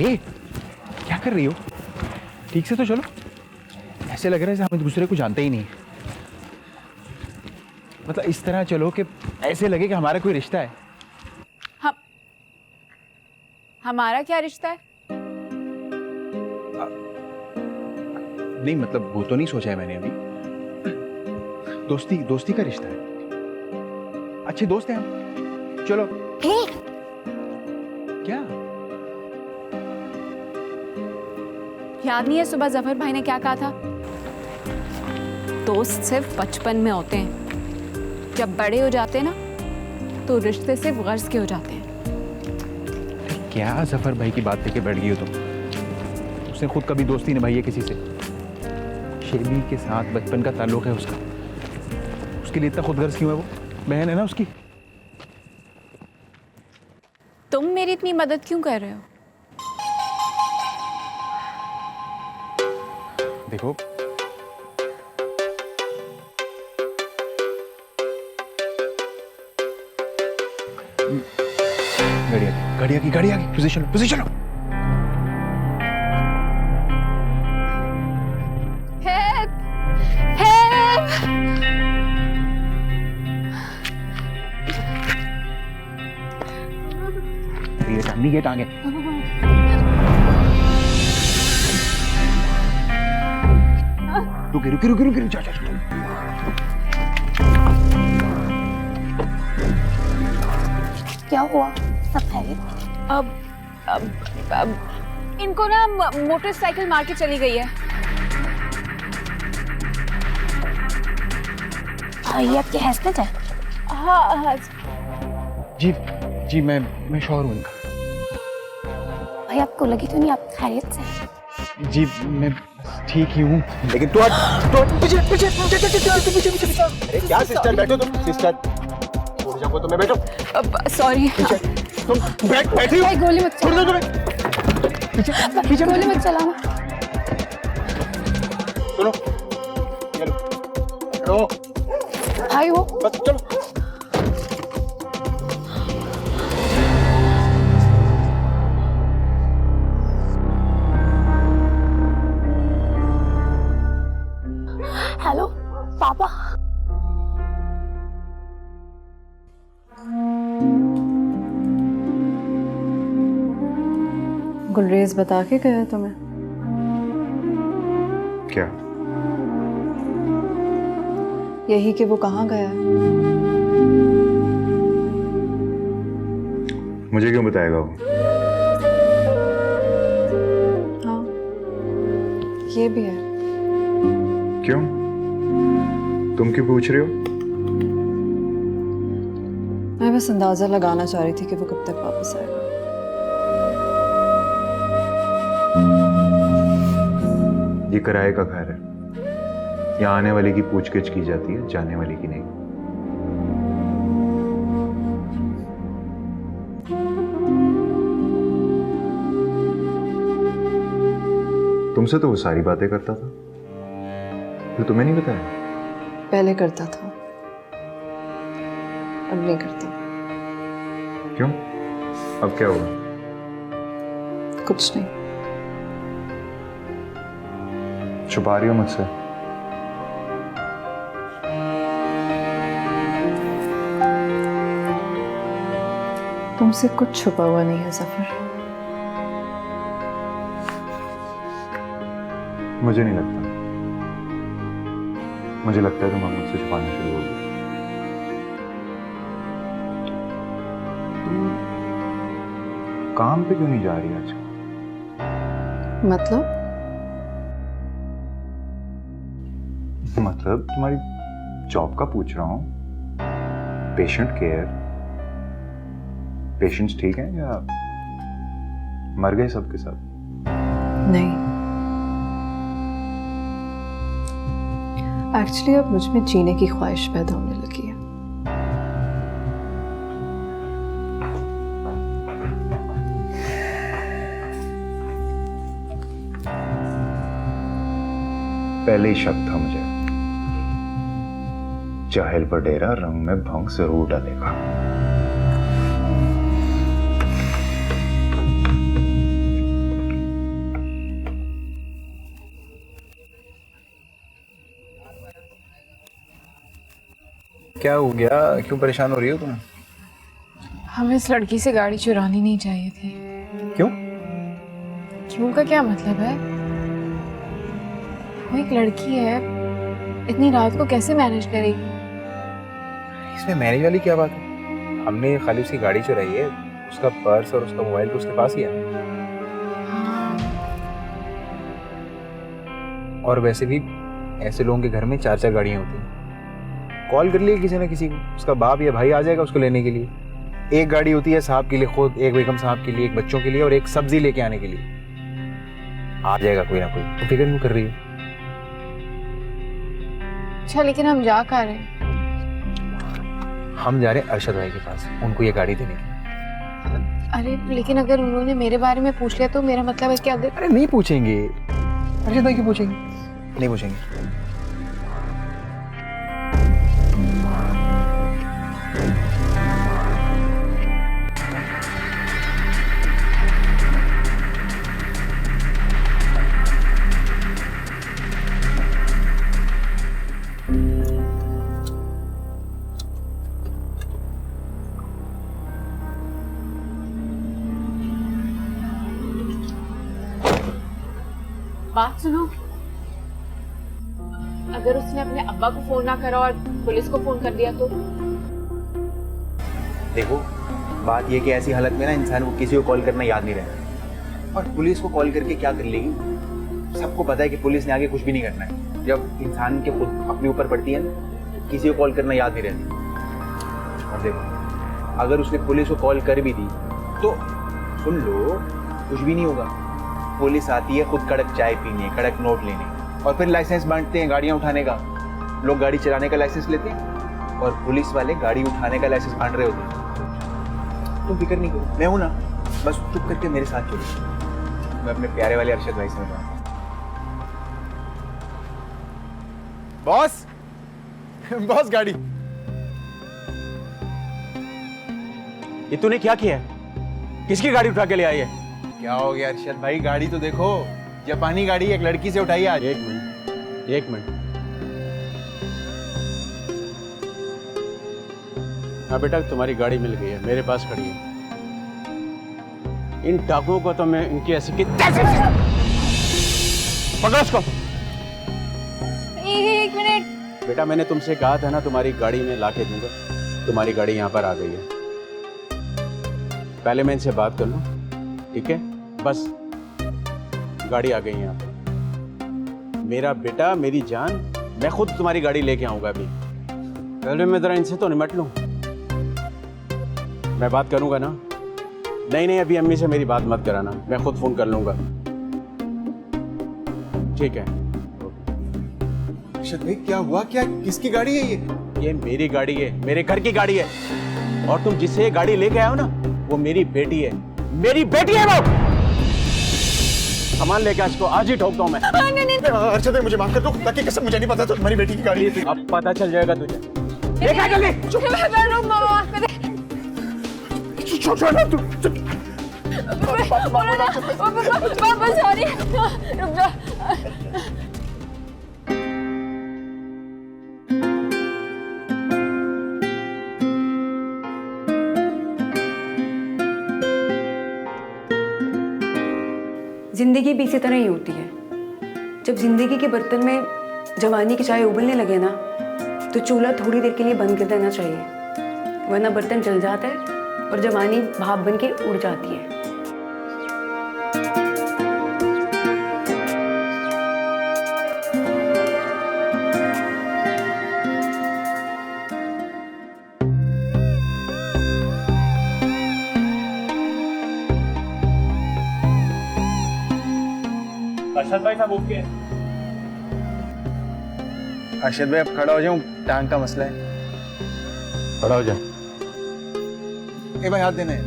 ए, क्या कर रही हो? ठीक से तो चलो। ऐसे लग रहा है जैसे हम एक दूसरे को जानते ही नहीं। मतलब इस तरह चलो कि ऐसे लगे कि हमारा कोई रिश्ता है। हमारा क्या रिश्ता है? नहीं मतलब वो तो नहीं सोचा है मैंने अभी। दोस्ती का रिश्ता है। अच्छे दोस्त हैं हम। चलो। क्या याद नहीं है सुबह जफर भाई ने क्या कहा था? दोस्त सिर्फ बचपन में होते हैं, जब बड़े हो जाते हैं ना तो रिश्ते सिर्फ गर्ज के हो जाते हैं। क्या जफर भाई की बात लेके बैठ गई हो तुम? उसने खुद कभी दोस्ती निभाई है किसी से? शेबी के साथ बचपन का ताल्लुक है उसका। उसके लिए इतना खुदगर्ज क्यों है वो? बहन है ना उसकी। तुम मेरी इतनी मदद क्यों कर रहे हो? देखो गाड़ी आ गई। पोजीशन लो। Help help. ये टांगी के टांगे। रुके जा। क्या हुआ? सब खैरियत? अब इनको ना मोटरसाइकिल मार के चली गई है। ये आपके हस्बैंड है? हाँ। जी मैं श्योर हूँ इनका। भाई आपको लगी तो नहीं आप खैरियत से? जी मैं ठीक ही हूँ, लेकिन तू पीछे। अरे क्या सिस्टर, बैठो तुम। सिस्टर छोड़ जाओ तो मैं बैठो। सॉरी। तुम बैठी हो। गोली मत छोड़ दो तुम्हें। पीछे गोली मत चलाना। चलो चलो भाई वो बस चलो। हेलो पापा। गुलरेज बता के गया तुम्हें? क्या? यही कि वो कहाँ गया है। मुझे क्यों बताएगा वो? हाँ ये भी है। क्यों? तुम क्यों पूछ रहे हो? मैं बस अंदाजा लगाना चाह रही थी कि वो कब तक वापस आएगा। ये किराए का घर है। यहाँ आने वाले की पूछगिछ की जाती है, जाने वाले की नहीं। तुमसे तो वो सारी बातें करता था, फिर तुम्हें नहीं बताया? पहले करता था, अब नहीं करता। क्यों? अब क्या हुआ? कुछ नहीं। छुपा रही हो मुझसे? तुमसे कुछ छुपा हुआ नहीं है जफर। मुझे नहीं लगता। मुझे लगता है तुम अब मुझसे छुपाना शुरू हो गई। तुम काम पे क्यों नहीं जा रही आजकल? मतलब तुम्हारी जॉब का पूछ रहा हूं। पेशेंट केयर, पेशेंट्स ठीक हैं या मर गए सबके सब? नहीं, एक्चुअली अब मुझ में जीने की ख्वाहिश पैदा होने लगी है। पहले ही शक था मुझे, चाहेल पर डेरा रंग में भंग जरूर डालेगा। क्या हो गया, क्यों परेशान हो रही हो तुम? हमें इस लड़की से गाड़ी चुरानी नहीं चाहिए थी। क्यों? क्यों का क्या मतलब है? वो एक लड़की है, इतनी रात को कैसे मैनेज करेगी? इसमें मैनेज वाली क्या बात है? हमने खाली उसकी गाड़ी चुराई है, उसका पर्स और उसका मोबाइल तो उसके पास ही है। और वैसे भी ऐसे लोगों के घर में 4-4 गाड़ियां होती हैं। कॉल कर लिए किसी ना किसी को, उसका बाप या भाई आ जाएगा उसको लेने के लिए। एक गाड़ी होती है साहब के लिए खुद, एक बेगम साहब के लिए, एक बच्चों के लिए और एक सब्जी लेके आने के लिए। आ जाएगा कोई ना कोई, तो फिक्र क्यों कर रही है? अच्छा, लेकिन हम जा कहाँ रहे हैं? हम जा रहे हैं अरशद भाई के पास, उनको ये गाड़ी देने के लिए। अरे लेकिन अगर उन्होंने मेरे बारे में पूछ लिया तो मेरा मतलब है कि अगर अरे नहीं पूछेंगे, अरशद भाई क्यों पूछेंगे? नहीं पूछेंगे। बात सुनो, अगर उसने अपने अब्बा को फोन ना करा और पुलिस को फोन कर दिया तो? देखो, बात ये कि ऐसी हालत में ना इंसान को किसी को कॉल करना याद नहीं रहता, और पुलिस को कॉल करके क्या कर लेगी? सबको पता है कि पुलिस ने आगे कुछ भी नहीं करना है। जब इंसान के खुद अपने ऊपर पड़ती है ना, किसी को कॉल करना याद नहीं रहती। और देखो, अगर उसने पुलिस को कॉल कर भी दी तो सुन लो, कुछ भी नहीं होगा। पुलिस आती है खुद कड़क चाय पीने, कड़क नोट लेने, और फिर लाइसेंस बांटते हैं गाड़ियां उठाने का। लोग गाड़ी चलाने का लाइसेंस लेते हैं और पुलिस वाले गाड़ी उठाने का लाइसेंस बांट रहे होते हैं। तुम फिक्र नहीं करो, मैं हूं ना, बस चुप करके मेरे साथ चलो। मैं अपने प्यारे वाले अरशद भाई से मिलूंगा। बॉस, बॉस गाड़ी। ये तूने क्या किया है? किसकी गाड़ी उठा के ले आई है? क्या हो गया अरशद भाई? गाड़ी तो देखो, जापानी गाड़ी एक लड़की से उठाई आज। एक मिनट। हाँ बेटा, तुम्हारी गाड़ी मिल गई है, मेरे पास खड़ी है। इन डाकुओं को तो मैं इनकी ऐसी की पकड़ो उसको। एक मिनट बेटा, मैंने तुमसे कहा था ना तुम्हारी गाड़ी में लाके दूंगा। तुम्हारी गाड़ी यहाँ पर आ गई है। पहले मैं इनसे बात कर लूँ, ठीक है? बस गाड़ी आ गई यहाँ पर। मेरा बेटा, मेरी जान, मैं खुद तुम्हारी गाड़ी लेके आऊंगा अभी। पहले मैं जरा इनसे तो निपट लूं। मैं बात करूंगा ना? नहीं, अभी अम्मी से मेरी बात मत कराना, मैं खुद फोन कर लूंगा। ठीक है। अरशद भाई क्या हुआ? क्या, किसकी गाड़ी है ये? ये मेरी गाड़ी है, मेरे घर की गाड़ी है। और तुम जिससे ये गाड़ी लेके आए हो ना, वो मेरी बेटी है। मेरी बेटी है वो। सामान लेके इसको आज ही ठोकता हूँ मैं। अरशद भाई मुझे माफ कर दो, ताकि कसम मुझे नहीं पता था तुम्हारी बेटी की गाड़ी है। अब पता चल जाएगा तुझे। देखा जल्दी। छोड़ना तू। सॉरी, रुक जा। जिंदगी भी इसी तरह ही होती है। जब जिंदगी के बर्तन में जवानी की चाय उबलने लगे ना, तो चूल्हा थोड़ी देर के लिए बंद कर देना चाहिए, वरना बर्तन जल जाता है और जवानी भाप बन के उड़ जाती है। अरशद भाई साहब ओके? अरशद भाई अब खड़ा हो जाऊं, टांग का मसला है। खड़ा हो जा। ए भाई हाथ देना है।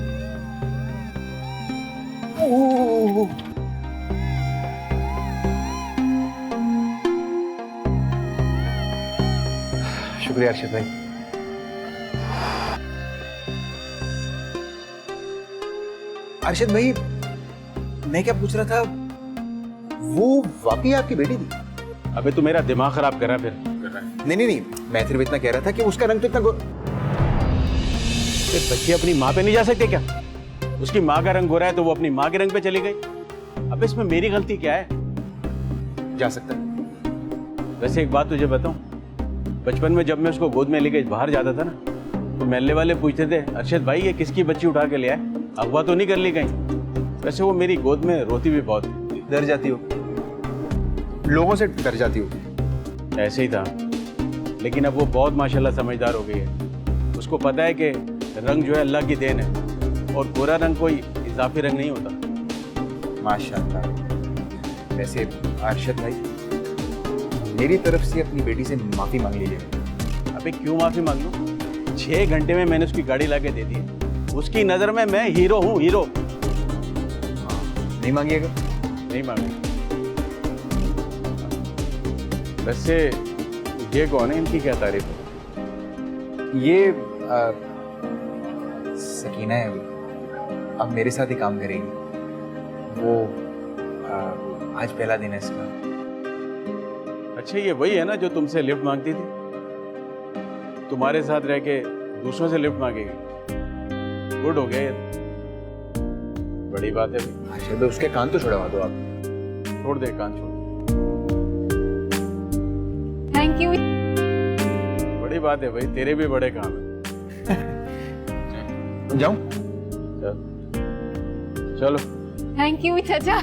शुक्रिया अरशद भाई। अरशद भाई, मैं क्या पूछ रहा था, वो वाकई आपकी बेटी थी? अबे तू मेरा दिमाग खराब कर रहा है फिर। नहीं, मैं सिर्फ इतना कह रहा था कि उसका रंग तो इतना फिर बच्चे अपनी माँ पे नहीं जा सकते क्या? उसकी माँ का रंग गोरा है तो वो अपनी माँ के रंग पे चली गई। अब इसमें मेरी गलती क्या है? जा सकता है। वैसे एक बात तुझे बताऊं, बचपन में जब मैं उसको गोद में लेके बाहर जाता था ना, तो महल्ले वाले पूछते थे, अरशद भाई ये किसकी बच्ची उठा के ले आए, अगवा तो नहीं कर ली कहीं? वैसे वो मेरी गोद में रोती भी बहुत थी। डर जाती हो, लोगों से डर जाती हो। ऐसे ही था, लेकिन अब वो बहुत माशाल्लाह समझदार हो गई है। उसको पता है कि रंग जो है अल्लाह की देन है और गोरा रंग कोई इजाफी रंग नहीं होता। माशाल्लाह। वैसे अरशद भाई, मेरी तरफ से अपनी बेटी से माफी मांग लीजिए। अबे क्यों माफी मांग लूं? 6 घंटे में मैंने उसकी गाड़ी लाके दे दी है। उसकी नजर में मैं हीरो हूँ, हीरो। नहीं मांगिएगा? नहीं मांगे। वैसे ये कौन है, इनकी क्या तारीफ है? ये सकीना है, अब मेरे साथ ही काम करेगी। वो आज पहला दिन है इसका। अच्छा ये वही है ना जो तुमसे लिफ्ट मांगती थी? तुम्हारे साथ रह के दूसरों से लिफ्ट मांगेगी? गुड हो गया ये, बड़ी बात है भाई। अच्छा तो उसके कान तो छुड़वा दो आप। छोड़ दे कान, छोड़। Thank you. बड़ी बात है भाई, तेरे भी बड़े काम है। जाऊं? चल चलो। थैंक यू चाचा।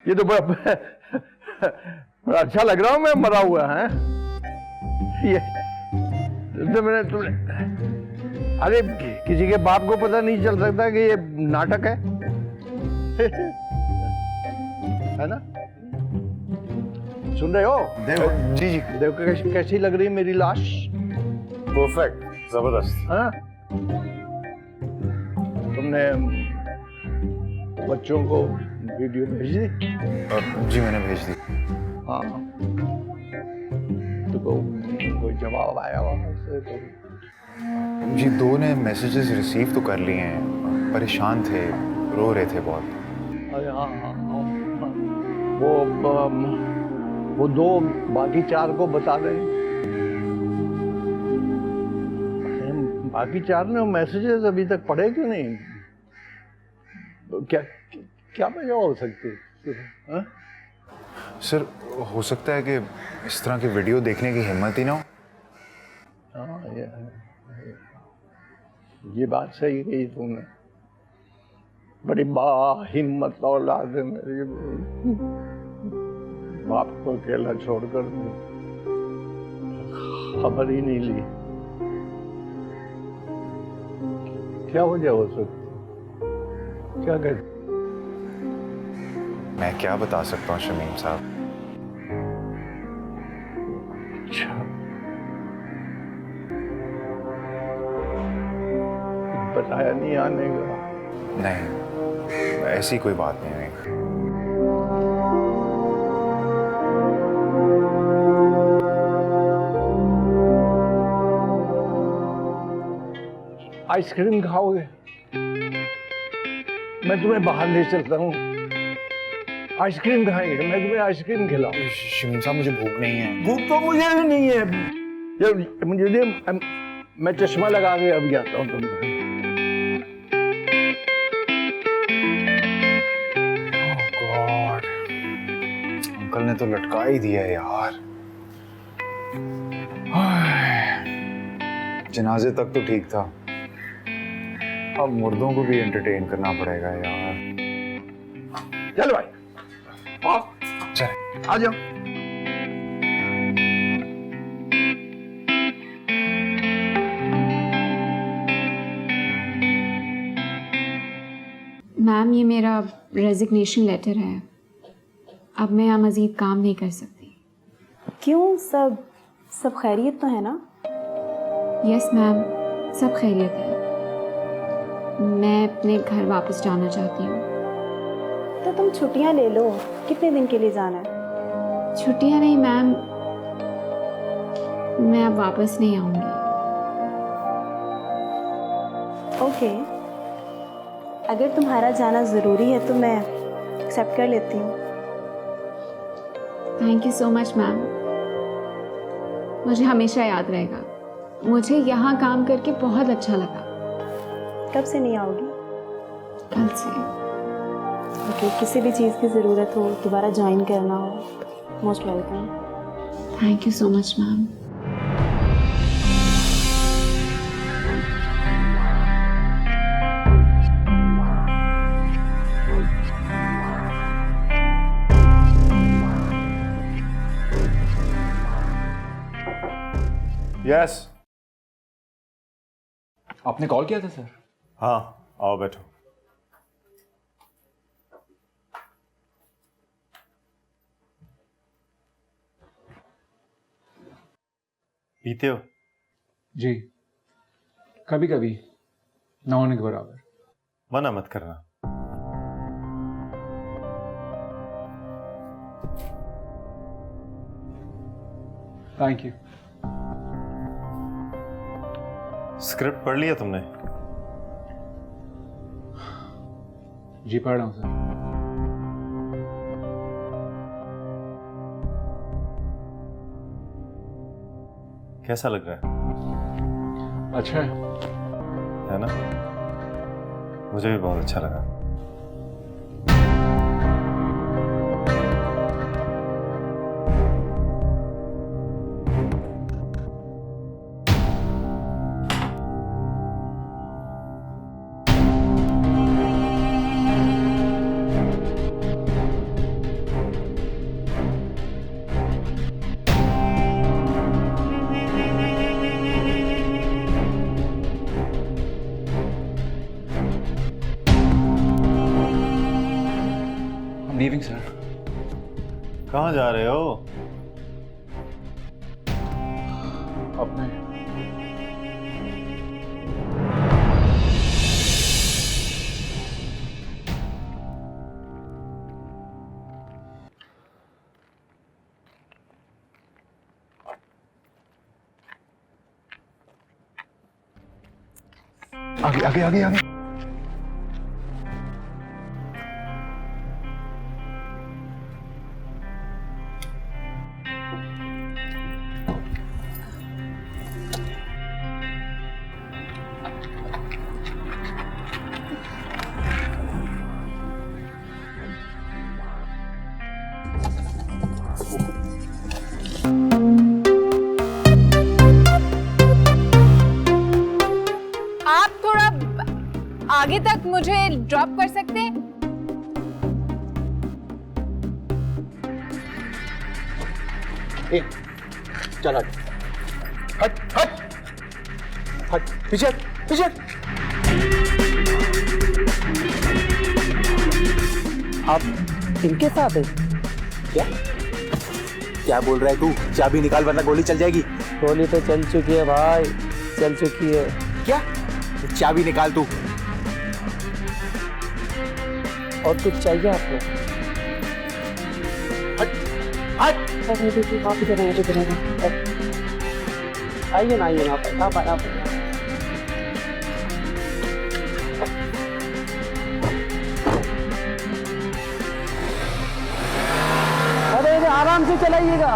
ये तो बड़ा अच्छा लग रहा हूं मैं मरा हुआ है। ये तो तुमने अरे किसी के बाप को पता नहीं चल सकता कि ये नाटक है। है ना? सुन रहे हो? देखो जी जी, देखो कैसी लग रही है मेरी लाश। परफेक्ट, जबरदस्त। हाँ? तुमने बच्चों को वीडियो भेज दी? जी मैंने भेज दी। हाँ तो कोई जवाब आया वहां से? तो जी 2 ने मैसेजेस रिसीव तो कर लिए हैं, परेशान थे, रो रहे थे बहुत। अरे हाँ हाँ हाँ, वो 2 बाकी 4 को बता दें। बाकी 4 ने मैसेजेस अभी तक पढ़े क्यों नहीं? तो क्या वजह हो सकती है? हाँ? सर हो सकता है कि इस तरह की वीडियो देखने की हिम्मत ही ना हो। हाँ ये बात सही कही तुमने। बड़ी हिम्मत औलाद है मेरी। बाप को अकेला छोड़कर खबर ही नहीं ली। क्या वजह हो सकती? क्या कहते? मैं क्या बता सकता हूँ शमीम साहब। अच्छा बताया नहीं आने का? नहीं, ऐसी कोई बात नहीं हुई। आइसक्रीम खाओगे? मैं तुम्हें बाहर ले चलता हूँ, आइसक्रीम खाएंगे, मैं तुम्हें आइसक्रीम खिलाऊं। शमीम साहब मुझे भूख नहीं है। भूख तो मुझे भी नहीं है। मुझे मैं चश्मा लगा के अभी आता हूँ तुम। गॉड, अंकल ने तो लटका ही दिया यार। जनाजे तक तो ठीक था, अब मुर्दों को भी एंटरटेन करना पड़ेगा यार। चल भाई चल आ जाओ। मैम ये मेरा रेजिग्नेशन लेटर है, अब मैं यहाँ मज़ीद काम नहीं कर सकती। क्यों? सब खैरियत तो है ना? यस मैम, सब खैरियत है। मैं अपने घर वापस जाना चाहती हूँ। तो तुम छुट्टियां ले लो। कितने दिन के लिए जाना है? छुट्टियाँ नहीं मैम, मैं अब वापस नहीं आऊँगी। ओके, अगर तुम्हारा जाना ज़रूरी है तो मैं एक्सेप्ट कर लेती हूँ। Thank you so much ma'am, मुझे हमेशा याद रहेगा। मुझे यहाँ काम करके बहुत अच्छा लगा। कब से नहीं आओगी? कल से। ओके, किसी भी चीज़ की ज़रूरत हो, दोबारा ज्वाइन करना हो, most welcome. Thank you so much ma'am. Yes. आपने कॉल किया था सर? हाँ, आओ बैठो। पीते हो? जी, कभी कभी, ना होने के बराबर। मना मत करना। Thank you. स्क्रिप्ट पढ़ लिया तुमने? जी पढ़ रहा हूँ सर। कैसा लग रहा है? अच्छा है ना? मुझे भी बहुत अच्छा लगा। Leaving sir. कहाँ जा रहे हो? अपने आगे आगे आगे आगे। आप थोड़ा आगे तक मुझे ड्रॉप कर सकते हैं? चल हट हट हट हट, पीछे पीछे। आप इनके साथ हैं? क्या क्या बोल रहा है तू? चाबी निकाल वरना गोली चल जाएगी। गोली तो चल चुकी है भाई, चल चुकी है। क्या? चाबी निकाल तू। और कुछ चाहिए आपको? हट हट। आप इधर आइए ना, आइए ना आप। अरे आराम से चलाइएगा।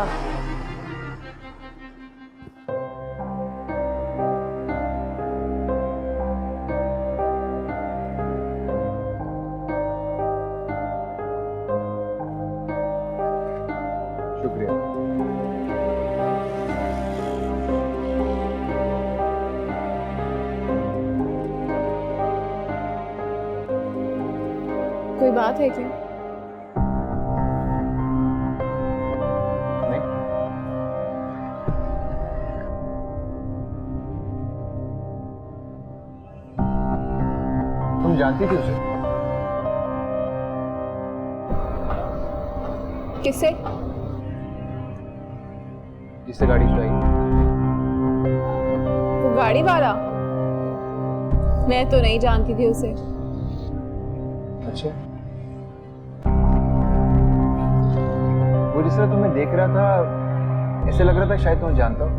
शुक्रिया। कोई बात है क्या? नहीं। तुम जानती थी उसे? किससे? जिससे गाड़ी चुराई। वो गाड़ी वाला? मैं तो नहीं जानती थी उसे। अच्छा, वो जिस तरह तुम्हें देख रहा था ऐसे लग रहा था शायद तुम्हें जानता हो।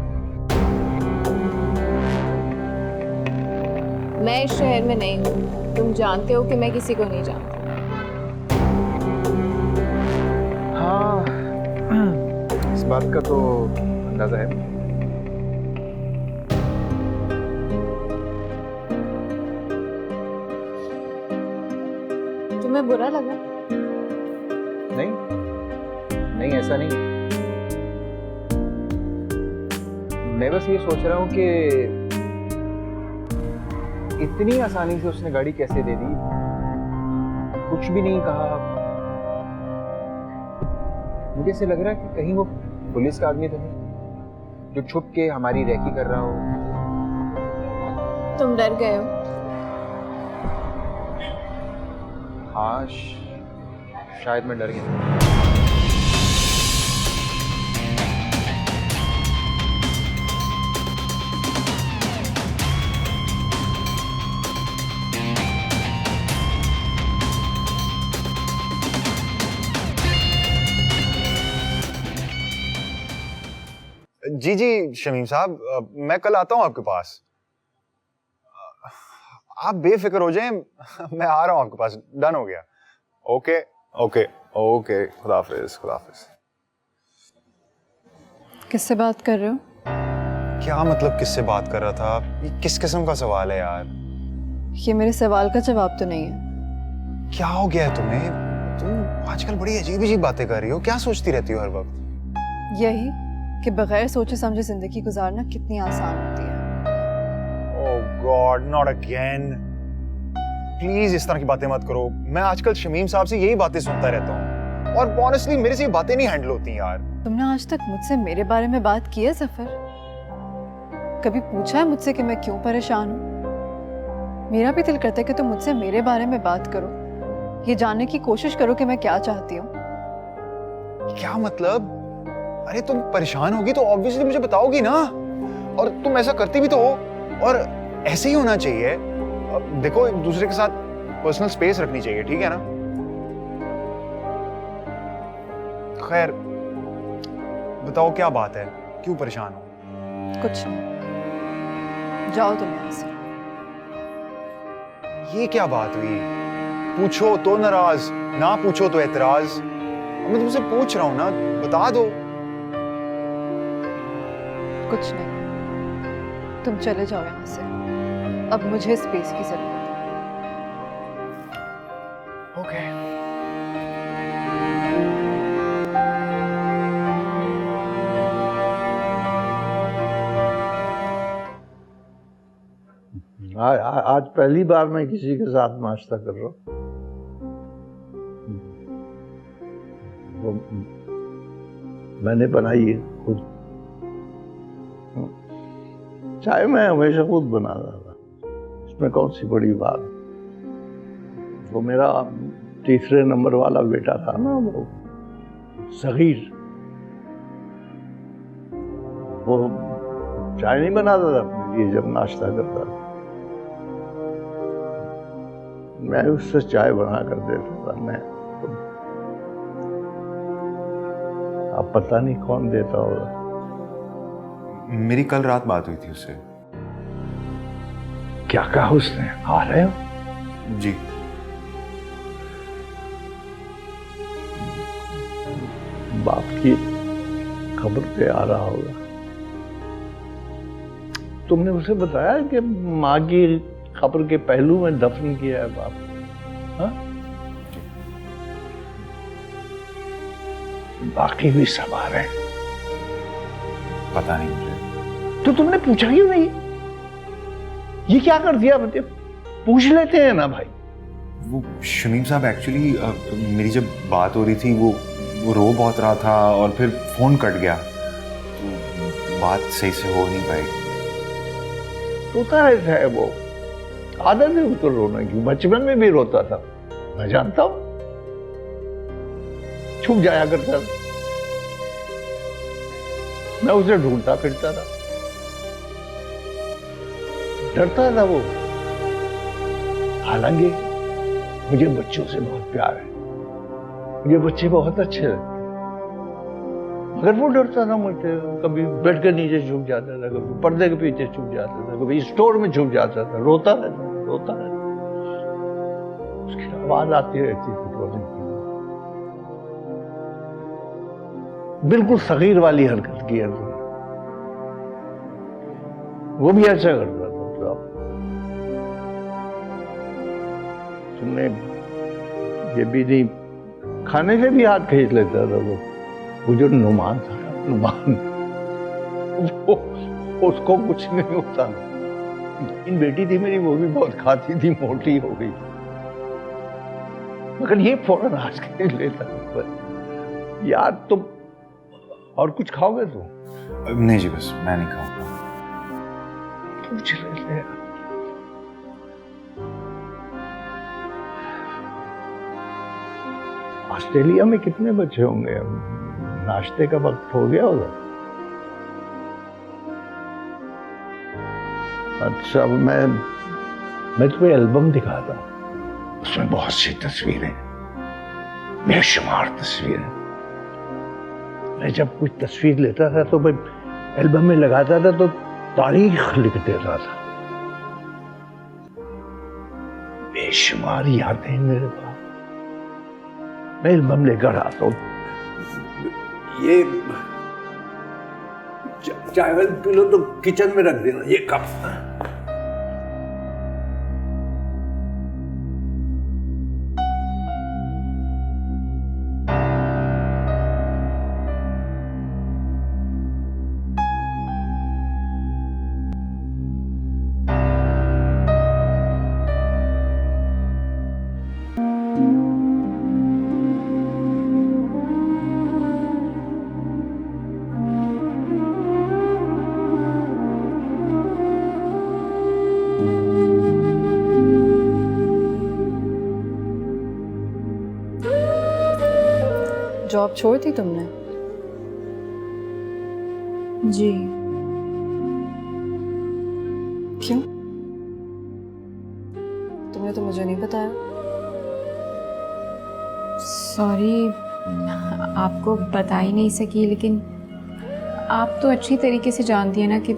मैं इस शहर में नहीं हूँ, तुम जानते हो कि मैं किसी को नहीं जानती। हाँ, इस बात का तो अंदाजा है। तुम्हें बुरा लगा? नहीं नहीं, ऐसा नहीं। मैं बस ये सोच रहा हूँ कि इतनी आसानी से उसने गाड़ी कैसे दे दी, कुछ भी नहीं कहा। मुझे ऐसे लग रहा है कि कहीं वो पुलिस का आदमी तो नहीं जो छुप के हमारी रेकी कर रहा हो। तुम डर गए हो? हाँ, शायद मैं डर गया। जी जी शमीम साहब, मैं कल आता हूँ आपके पास। आप बेफिक्र हो जाएं, मैं आ रहा हूँ आपके पास। डन हो गया। ओके ओके ओके, खुदा हाफिज खुदा हाफिज। किससे बात कर रहे हो? क्या मतलब किससे बात कर रहा था? ये किस किस्म का सवाल है यार? ये मेरे सवाल का जवाब तो नहीं है। क्या हो गया है तुम्हें? तुम आजकल बड़ी अजीब अजीब बातें कर रही हो। क्या सोचती रहती हो हर वक्त? यही कि बगैर सोचे समझे जिंदगी गुजारना कितनी आसान होती है। ओह गॉड, नॉट अगेन। प्लीज इस तरह की बातें मत करो। मैं आजकल शमीम साहब से यही बातें सुनता रहता हूँ और ऑनेस्टली मेरे से ये बातें नहीं हैंडल होती यार। तुमने आज तक मुझसे मेरे बारे में बात की है सफर? कभी पूछा है मुझसे कि मैं क्यों परेशान हूँ? मेरा भी दिल करता है कि तुम मुझसे मेरे बारे में बात करो, ये जानने की कोशिश करो कि मैं क्या चाहती हूँ। क्या मतलब? अरे तुम परेशान होगी तो ऑब्वियसली मुझे बताओगी ना, और तुम ऐसा करती भी तो हो, और ऐसे ही होना चाहिए। देखो, एक दूसरे के साथ पर्सनल स्पेस रखनी चाहिए, ठीक है ना? खैर बताओ क्या बात है, क्यों परेशान हो? कुछ नहीं, जाओ तुम यहाँ से। ये क्या बात हुई? पूछो तो नाराज, ना पूछो तो एतराज। मैं तुमसे पूछ रहा हूं ना, बता दो। कुछ नहीं, तुम चले जाओ यहाँ से। अब मुझे स्पेस की जरूरत है। ओके। आज पहली बार मैं किसी के साथ नाश्ता कर रहा हूँ। वो मैंने बनाई है खुद। चाय मैं हमेशा खुद बनाता था, इसमें कौन सी बड़ी बात। वो मेरा तीसरे नंबर वाला बेटा था ना, वो सगीर, वो चाय नहीं बनाता था अपने लिए जब नाश्ता करता था। मैं उससे चाय बना कर देता था। मैं अब पता नहीं कौन देता होगा। मेरी कल रात बात हुई थी उससे। क्या कहा उसने? आ रहे हो? जी। बाप की खबर पे आ रहा होगा। तुमने उसे बताया कि माँ की खबर के पहलू में दफन किया है बाप? हाँ? बाकी भी सब आ रहे हैं। पता नहीं मुझे। तो तुमने पूछा क्यों नहीं? ये क्या कर दिया? मतलब पूछ लेते हैं ना भाई। वो शमीम साहब एक्चुअली मेरी जब बात हो रही थी वो रो बहुत रहा था और फिर फोन कट गया, तो बात सही से हो नहीं पाई। रोता रहता है वो, आदत है उसको रोना की। बचपन में भी रोता था, मैं जानता हूं। छुप जाया करता था, मैं उसे ढूंढता फिरता था। डरता था वो। हालांकि मुझे बच्चों से बहुत प्यार है, मुझे बच्चे बहुत अच्छे लगते, मगर वो डरता था मुझसे। कभी बेड के नीचे छुप जाता था, कभी पर्दे के पीछे छुप जाता था, कभी स्टोर में छुप जाता था, रोता रहता था। रोता है, उसकी आवाज आती रहती है रोने की। बिल्कुल सगीर वाली हरकत की है तुमने। वो भी ऐसा करता था तो तुमने ये भी नहीं, खाने से भी हाथ खींच लेता था वो जो नुमान था, नुमान, वो उसको कुछ नहीं होता। इन बेटी थी मेरी, वो भी बहुत खाती थी, मोटी हो गई, मगर ये फौरन हाथ खींच लेता था। यार तुम और कुछ खाओगे तुम? नहीं जी, बस मैं नहीं खाऊंगा। पूछ लेते हैं। ऑस्ट्रेलिया में कितने बच्चे होंगे? नाश्ते का वक्त हो गया होगा। अच्छा, मैं तुम्हें एल्बम दिखाता हूं, उसमें बहुत सी तस्वीरें, बेशुमार तस्वीरें। मैं जब कुछ तस्वीर लेता था तो मैं एल्बम में लगाता था तो तारीख लिख देता था। बेशुमार यादें मेरे पास। मैं एल्बम लेकर आता हूं। ये चाय पी लो तो किचन में रख देना ये कप। जॉब छोड़ दी तुमने? जी। क्यों? तुमने तो मुझे नहीं बताया। सॉरी, आपको बता ही नहीं सकी, लेकिन आप तो अच्छी तरीके से जानती है ना कि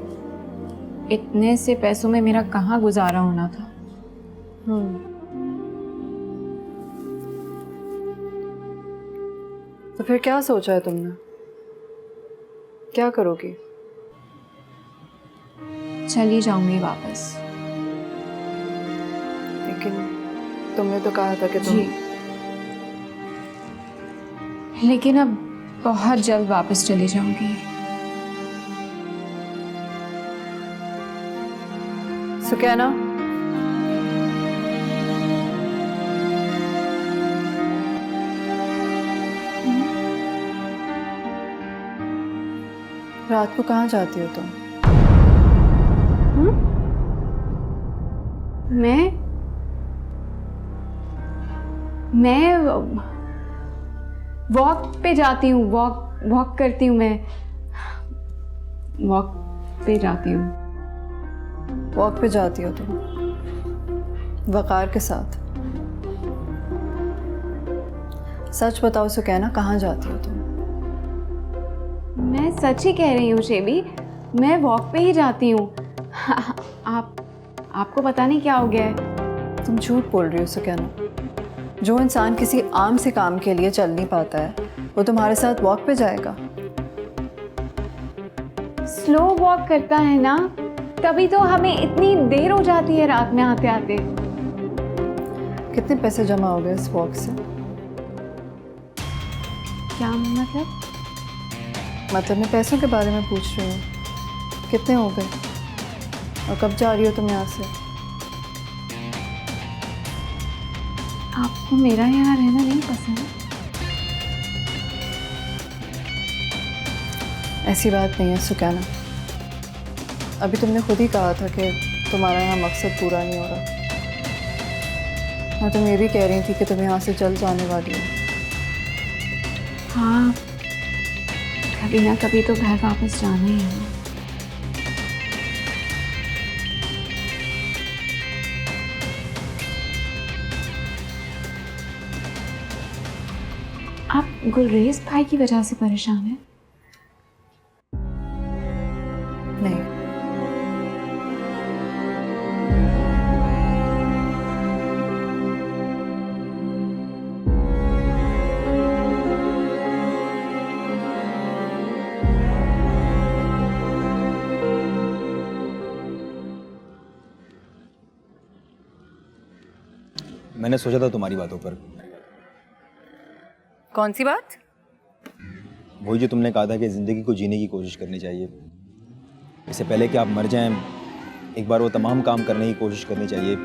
इतने से पैसों में मेरा कहाँ गुजारा होना था। तो फिर क्या सोचा है तुमने? क्या करोगी? चली जाऊंगी वापस। लेकिन तुमने तो कहा था कि तुम... जी, लेकिन अब बहुत जल्द वापस चली जाऊंगी। सुकैना, रात को कहाँ जाती हो तुम? मैं वॉक पे जाती हूँ, वॉक करती हूँ। मैं वॉक पे जाती हूँ। वॉक पे जाती हो तुम वकार के साथ? सच बताओ सुकैना, कहाँ जाती हो तुम? मैं सच ही कह रही हूँ शेबी, मैं वॉक पे ही जाती हूँ। आपको पता नहीं क्या हो गया है। तुम झूठ बोल रही हो सुकैना। जो इंसान किसी आम से काम के लिए चल नहीं पाता है, वो तुम्हारे साथ वॉक पे जाएगा? स्लो वॉक करता है ना, तभी तो हमें इतनी देर हो जाती है रात में आते आते। कितने पैसे जमा हो गए इस वॉक से? क्या मतलब? मतलब मैं पैसों के बारे में पूछ रही हूँ। कितने हो गए और कब जा रही हो तुम यहाँ से? आपको मेरा यहाँ रहना नहीं पसंद? ऐसी बात नहीं है सुकैना। अभी तुमने खुद ही कहा था कि तुम्हारा यहाँ मकसद पूरा नहीं हो रहा, और तुम ये भी कह रही थी कि तुम यहाँ से जल्द जाने वाली हो। हाँ, कभी ना कभी तो घर वापस जाना ही है। आप गुलरेज भाई की वजह से परेशान हैं? नहीं, मैंने सोचा था तुम्हारी बातों पर। कौन सी बात? वही जो तुमने कहा था कि ज़िंदगी को जीने की कोशिश करनी चाहिए। इससे पहले कि आप मर जाएं, एक बार वो तमाम काम करने की कोशिश करनी चाहिए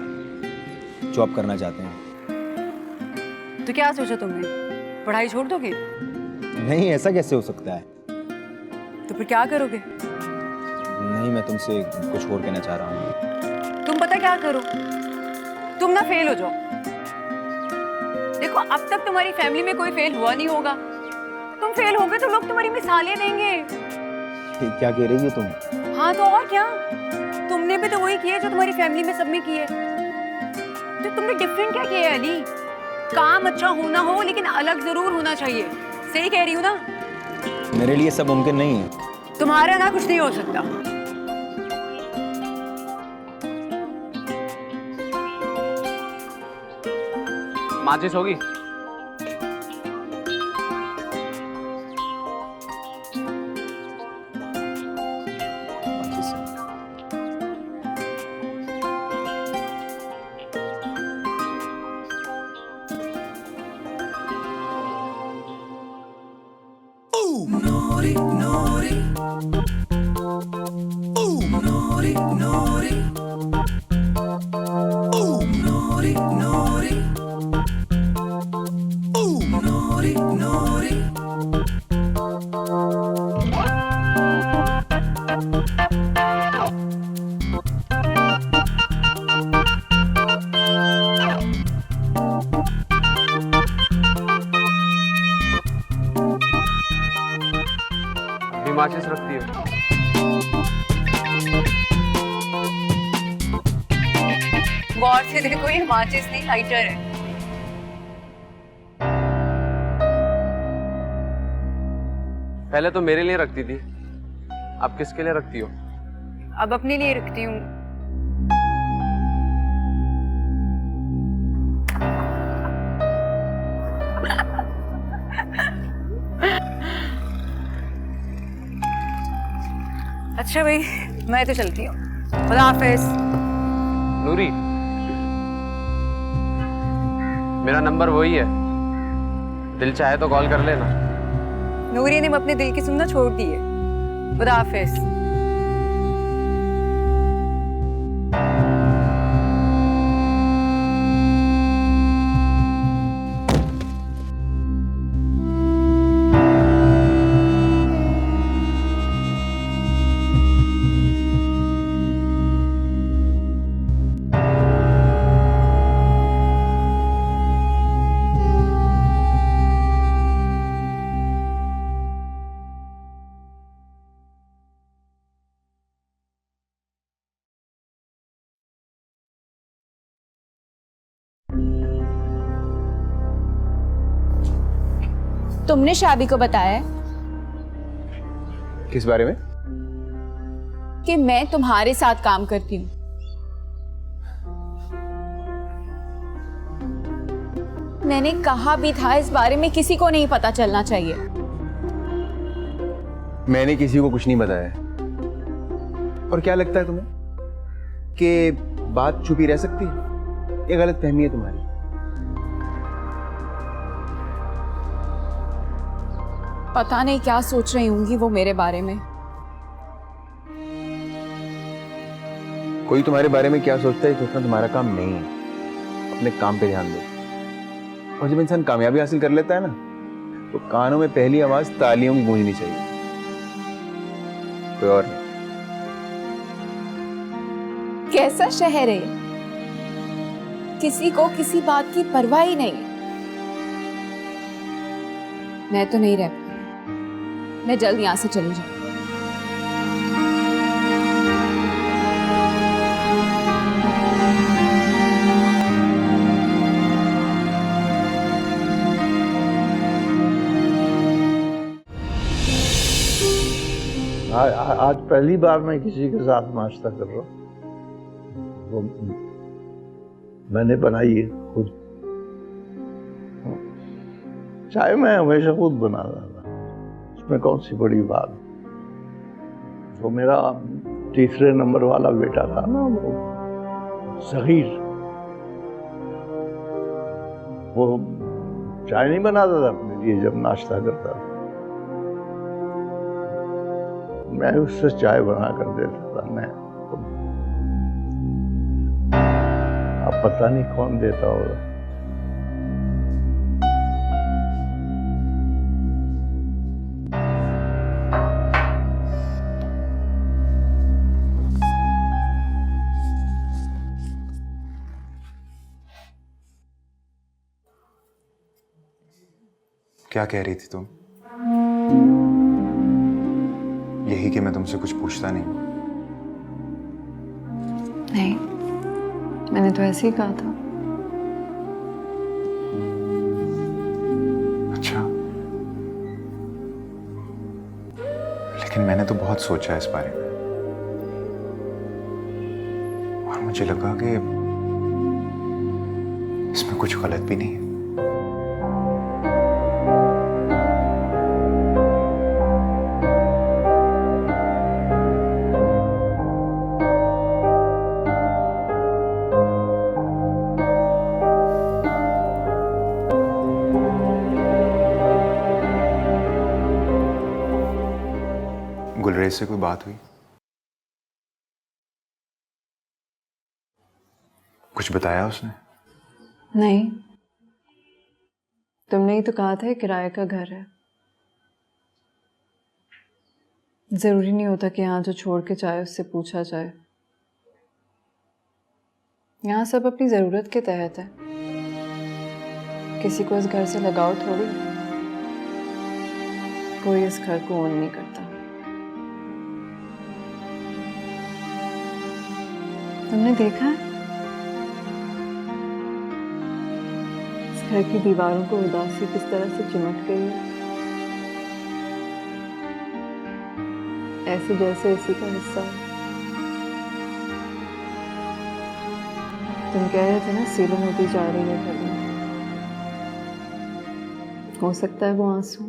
जो आप करना चाहते हैं। तो क्या सोचा तुमने? पढ़ाई छोड़ दोगे? नहीं, ऐसा कैसे हो सकता है? तो फिर क्या करोगे? नहीं, मैं तुमसे कुछ और कहना चाह रहा हूँ। तुम पता क्या करो, तुम ना फेल हो जाओ। देखो, अब तक तुम्हारी फैमिली में कोई फेल हुआ नहीं होगा। तुम फेल होगे तो लोग तुम्हारी मिसालें देंगे। क्या कह रही हो तुम? हाँ तो और क्या, तुमने भी तो वही किया जो तुम्हारी फैमिली में सबने किए। तो तुमने डिफरेंट क्या किया है अली? काम अच्छा होना हो लेकिन अलग जरूर होना चाहिए। सही कह रही हूँ ना? मेरे लिए सब मुमकिन नहीं है। तुम्हारा ना कुछ नहीं हो सकता। माचिस होगी? माचिस रखती है। गौर से देखो, ये माचिस नहीं लाइटर है। पहले तो मेरे लिए रखती थी, अब किसके लिए रखती हो? अब अपने लिए रखती हूँ। अच्छा भाई, मैं तो चलती हूँ। खुदा हाफिज। नूरी, मेरा नंबर वही है, दिल चाहे तो कॉल कर लेना। नूरी ने अपने दिल की सुनना छोड़ दी है। खुदा हाफिज। तुमने शाबी को बताया है किस बारे में? कि मैं तुम्हारे साथ काम करती हूँ? मैंने कहा भी था इस बारे में किसी को नहीं पता चलना चाहिए। मैंने किसी को कुछ नहीं बताया। और क्या लगता है तुम्हें कि बात छुपी रह सकती है? ये गलत फहमी है तुम्हारी। पता नहीं क्या सोच रही होंगी वो मेरे बारे में। कोई तुम्हारे बारे में क्या सोचता है सोचना तुम्हारा काम नहीं है। अपने काम पे ध्यान दो। और जब इंसान कामयाबी हासिल कर लेता है ना, तो कानों में पहली आवाज तालियों की गूंजनी चाहिए, कोई और नहीं। कैसा शहर है, किसी को किसी बात की परवाह ही नहीं। मैं तो नहीं रह पाई, मैं जल्द यहाँ से चली जाऊँ। आज पहली बार मैं किसी के साथ नाश्ता कर रहा हूँ। वो मैंने बनाई है खुद। चाय मैं हमेशा खुद बनाता था, इसमें कौन सी बड़ी बात। वो मेरा तीसरे नंबर वाला बेटा था ना, वो सगीर, वो चाय नहीं बनाता था अपने लिए जब नाश्ता करता था? मैं उससे चाय बना कर देता था। मैं अब पता नहीं कौन देता होगा। क्या कह रही थी तुम? यही कि मैं तुमसे कुछ पूछता नहीं? नहीं, मैंने तो ऐसे ही कहा था। अच्छा, लेकिन मैंने तो बहुत सोचा इस बारे में और मुझे लगा कि इसमें कुछ गलत भी नहीं है। गुलरेज से कोई बात हुई? कुछ बताया उसने? नहीं, तुमने ही तो कहा था किराए का घर है। जरूरी नहीं होता कि यहाँ जो छोड़ के जाए उससे पूछा जाए। यहाँ सब अपनी जरूरत के तहत है, किसी को इस घर से लगाव थोड़ी। कोई इस घर को ओन नहीं करता। तुमने देखा है इस घर की दीवारों को उदासी किस तरह से चिमट गई है, ऐसे जैसे इसी का हिस्सा है। तुम कह रहे थे ना सीलन होती जा रही है घर में। हो सकता है वो आंसू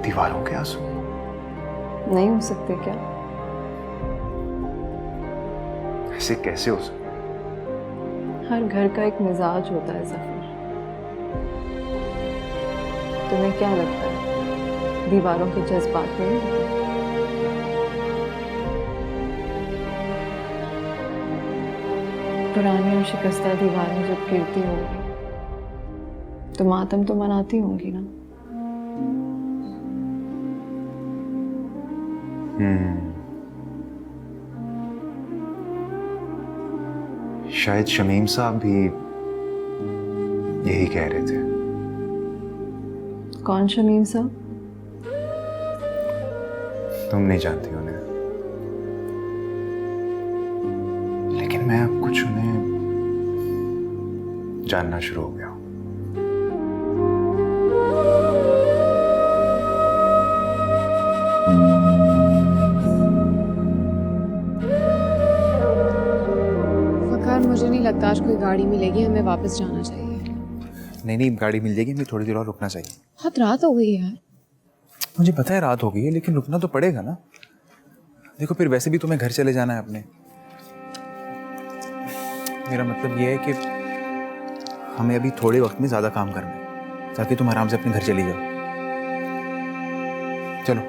दीवारों के आंसू नहीं हो सकते क्या? ऐसे कैसे हो सकता? हर घर का एक मिजाज होता है ज़फर। तुम्हें क्या लगता है दीवारों के जज्बात में नहीं होते? पुरानी और शिकस्ता दीवारें जब गिरती होंगी तो मातम तो मनाती होंगी ना। शायद शमीम साहब भी यही कह रहे थे। कौन शमीम साहब? तुम नहीं जानती उन्हें, लेकिन मैं अब कुछ उन्हें जानना शुरू हो गया हूं। मुझे नहीं लगता आज कोई गाड़ी मिलेगी, हमें वापस जाना चाहिए। नहीं, गाड़ी मिल जाएगी, हमें थोड़ी देर और रुकना चाहिए। बहुत रात हो गई है यार। मुझे पता है रात हो गई है, लेकिन रुकना तो पड़ेगा ना। देखो फिर वैसे भी तुम्हें घर चले जाना है अपने। मेरा मतलब ये है कि हमें अभी थोड़े वक्त में ज़्यादा काम करना है ताकि तुम आराम से अपने घर चली जाओ। चलो।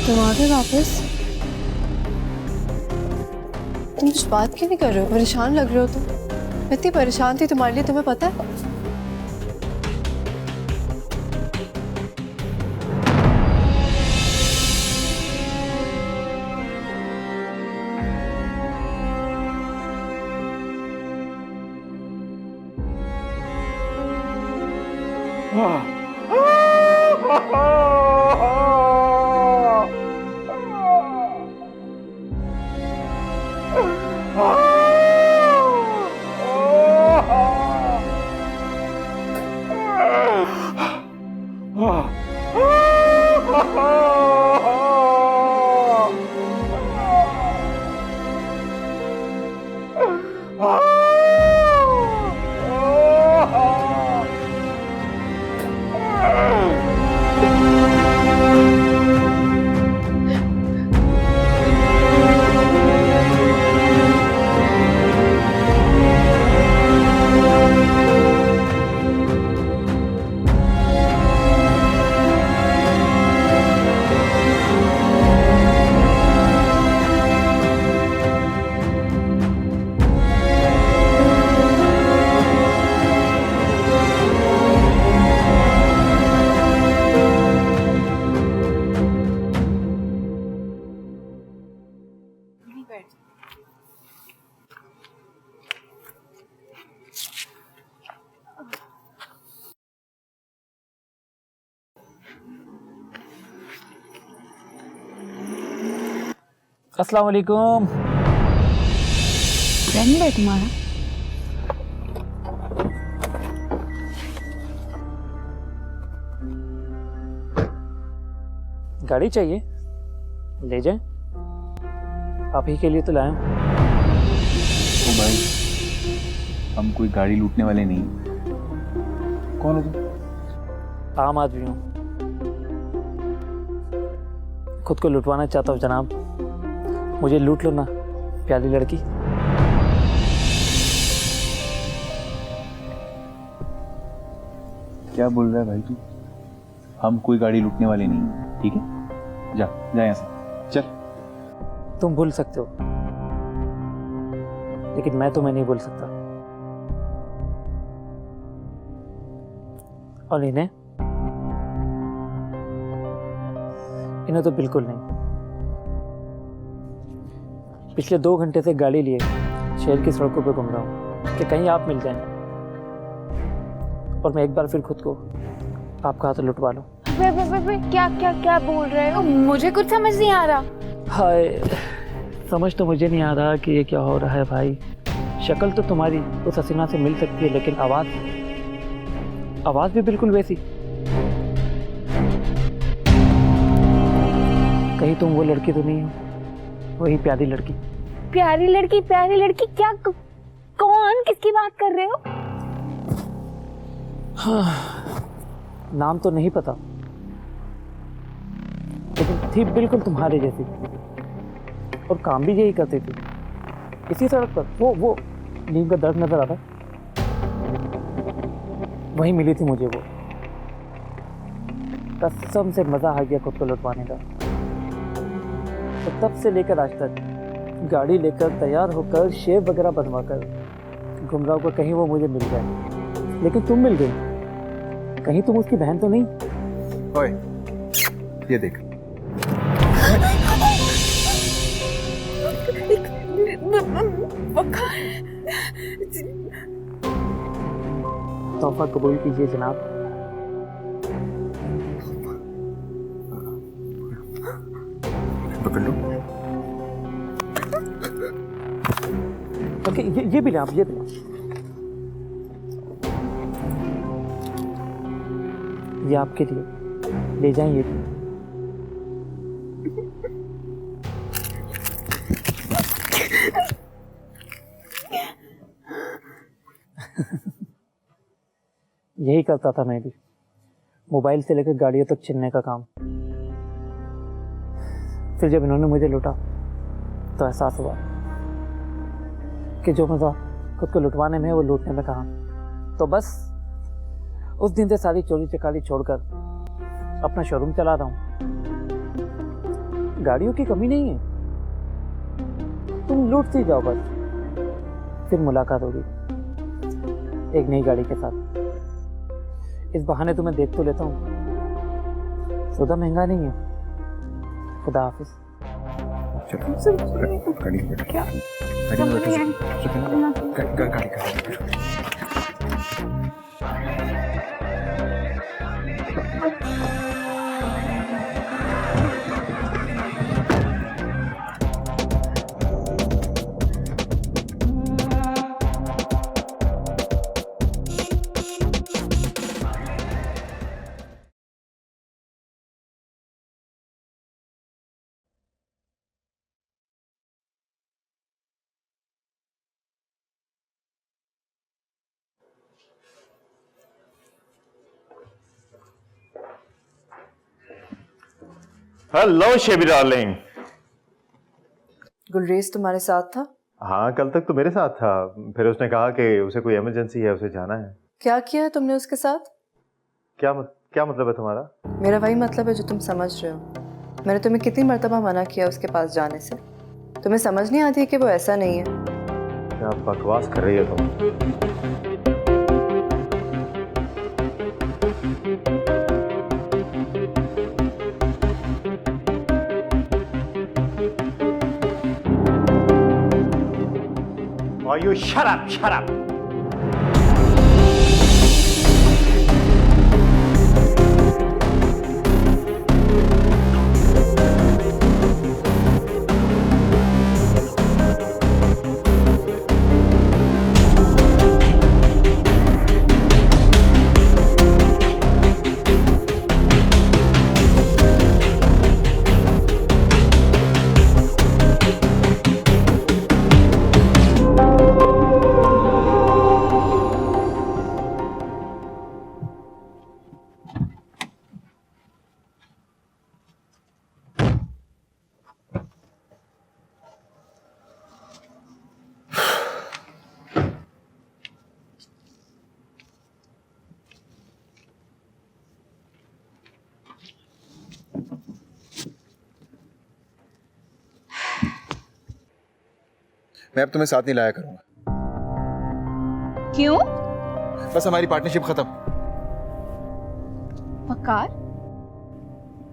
तुम आ गए वापस? तुम कुछ बात क्यों नहीं कर रहे हो? परेशान लग रहे हो तुम। मैं इतनी परेशान थी तुम्हारे लिए, तुम्हें पता है? अस्सलाम वालेकुम। फ्रेंड है तुम्हारा? गाड़ी चाहिए? ले जाएं। आप ही के लिए तो लाया हूं। ओ भाई, हम कोई गाड़ी लूटने वाले नहीं। कौन हो तुम? आम आदमी हूं, खुद को लुटवाना चाहता हूं जनाब। मुझे लूट लो ना, प्यारी लड़की। क्या बोल रहा है भाई तू? हम कोई गाड़ी लूटने वाले नहीं, ठीक है? जा जा यहाँ से, चल। तुम भूल सकते हो, लेकिन मैं तुम्हें नहीं भूल सकता। और इन्हें तो बिल्कुल नहीं। पिछले 2 घंटे से गाड़ी लिए शहर की सड़कों पर घूम रहा हूँ कि कहीं आप मिल जाएं और मैं एक बार फिर खुद को आपका हाथ लुटवा लूं। क्या क्या क्या बोल रहे हो? मुझे कुछ समझ नहीं आ रहा। हाय, समझ तो मुझे नहीं आ रहा कि ये क्या हो रहा है भाई। शक्ल तो तुम्हारी उस हसीना से मिल सकती है, लेकिन आवाज़ भी बिल्कुल वैसी। कहीं तुम वो लड़की तो नहीं हो, वही प्यारी लड़की? प्यारी लड़की क्या? कौन? किसकी बात कर रहे हो? हाँ, नाम तो नहीं पता, लेकिन थी बिल्कुल तुम्हारे जैसी और काम भी यही करती थी। इसी सड़क पर वो नीम का दर्द नजर आता, वहीं मिली थी मुझे वो। कसम से मजा आ गया खुद को लुटवाने का। तो तब से लेकर आज तक गाड़ी लेकर तैयार होकर शेव वगैरह बनवाकर घूम रहा हूँ, कहीं वो मुझे मिल जाए। लेकिन तुम मिल गई, कहीं तुम उसकी बहन तो नहीं? ओए, ये देख। तोहफा कबूल कीजिए जनाब। पकड़ लो। ओके, ये भी आप ये भी ये आपके लिए, ले जाएं ये भी। यही करता था मैं भी, मोबाइल से लेकर गाड़ियों तक छीनने का काम। फिर जब इन्होंने मुझे लूटा तो एहसास हुआ कि जो मज़ा खुद को लुटवाने में है वो लूटने में कहाँ। तो बस उस दिन से सारी चोरी चकारी छोड़कर अपना शोरूम चला रहा हूँ। गाड़ियों की कमी नहीं है, तुम लूटती जाओ बस, फिर मुलाकात होगी एक नई गाड़ी के साथ। इस बहाने तुम्हें देख तो लेता हूँ, सौदा महंगा नहीं है। खुदा हाफिज। गाड़ी में बैठो। गाड़ी हेलो शेबी डार्लिंग। गुलरेज तुम्हारे साथ था? हाँ, कल तक तो मेरे साथ था, फिर उसने कहा कि उसे कोई इमरजेंसी है, उसे जाना है। क्या किया है तुमने उसके साथ? क्या मतलब है तुम्हारा? मेरा वही मतलब है जो तुम समझ रहे हो। मैंने तुम्हें कितनी मर्तबा मना किया उसके पास जाने से। तुम्हें समझ नहीं आती कि वो ऐसा नहीं है? क्या बकवास कर रही है तुम? Oh, you shut up, shut up. मैं अब तुम्हें साथ नहीं लाया करूंगा। क्यों? बस हमारी पार्टनरशिप खत्म। वकार,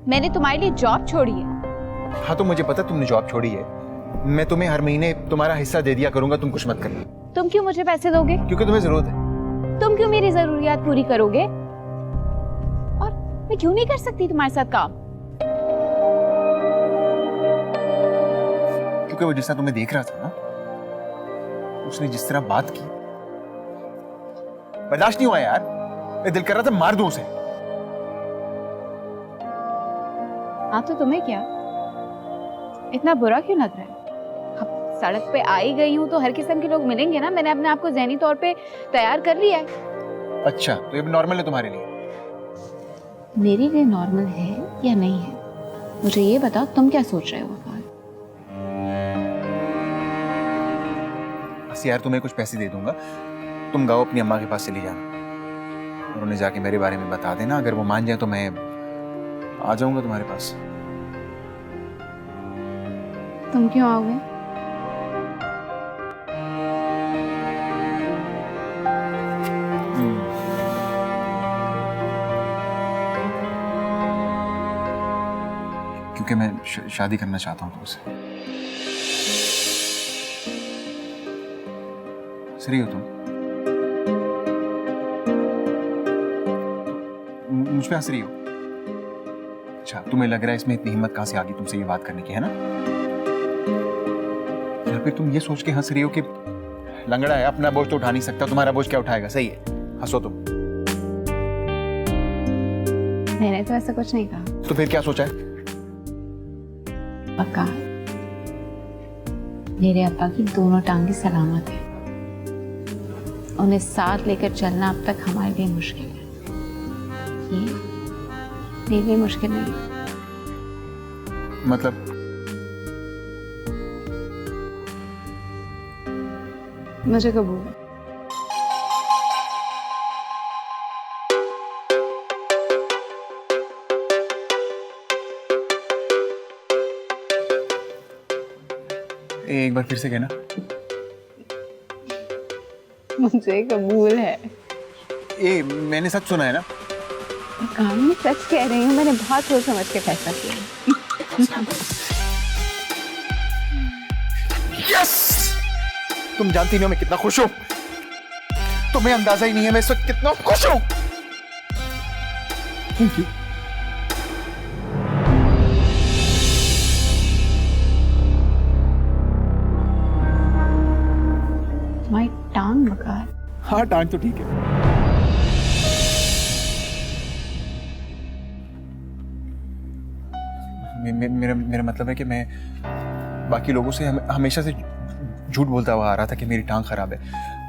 मैंने तुम्हारे लिए जॉब छोड़ी है। हाँ तो मुझे पता तुमने जॉब छोड़ी है। मैं तुम्हें हर महीने तुम्हारा हिस्सा दे दिया करूंगा, तुम कुछ मत करना। तुम क्यों मुझे पैसे दोगे? क्योंकि तुम्हें जरूरत है। तुम क्यों मेरी जरूरियात पूरी करोगे? और मैं क्यों नहीं कर सकती तुम्हारे साथ काम? क्योंकि वो जिस तरह तुम्हें देख रहा था ना, उसने जिस तरह बात की, बर्दाश्त नहीं हुआ यार। मैं दिल कर रहा था मार दूं उसे। हाँ तो तुम्हें क्या, इतना बुरा क्यों लग रहा है? अब सड़क पे आई गई हूँ तो हर किस्म के लोग मिलेंगे ना। मैंने अपने आप को ज़हनी तौर पे तैयार कर लिया है। अच्छा तो ये नॉर्मल है तुम्हारे लिए? मेरे लिए नॉर्मल है या नहीं है, मुझे ये बताओ। तुम क्या सोच रहे हो? बस यार तुम्हें कुछ पैसे दे दूंगा, तुम गाओ अपनी अम्मा के पास चली जाना और उन्हें जाके मेरे बारे में बता देना। अगर वो मान जाए तो मैं आ जाऊंगा तुम्हारे पास। तुम क्यों आओगे? क्योंकि मैं शादी करना चाहता हूँ तुमसे। सही हो तुम? मुझ पे हंस रही हो? अच्छा तुम्हें लग रहा है इसमें इतनी हिम्मत कहाँ से आ गई तुमसे ये बात करने की, है ना? या फिर तुम ये सोच के हंस रही हो कि लंगड़ा है, अपना बोझ तो उठा नहीं सकता, तुम्हारा बोझ क्या उठाएगा? सही है, हंसो तुम। मैंने तो ऐसा कुछ नहीं कहा। तो फिर क्या सोचा है? पक्का मेरे अब्बा की दोनों टांगे सलामत है। उन्हें साथ लेकर चलना अब तक हमारे लिए मुश्किल है। ये मेरे लिए मुश्किल नहीं। मतलब? मुझे कबूल है। एक बार फिर से कहना। मुझे कबूल है। मैंने सच सुना है ना? मैं सच कह रही हूँ, मैंने बहुत सोच समझ के फैसला किया। यस! तुम जानती नहीं हो मैं कितना खुश हूँ। तुम्हें अंदाजा ही नहीं है मैं इस वक्त कितना खुश हूँ। Thank you. तुम्हारी टांग बकार। हाँ टांग तो ठीक है। मेरा मतलब है कि मैं बाकी लोगों से हमेशा से झूठ बोलता हुआ आ रहा था कि मेरी टांग खराब है।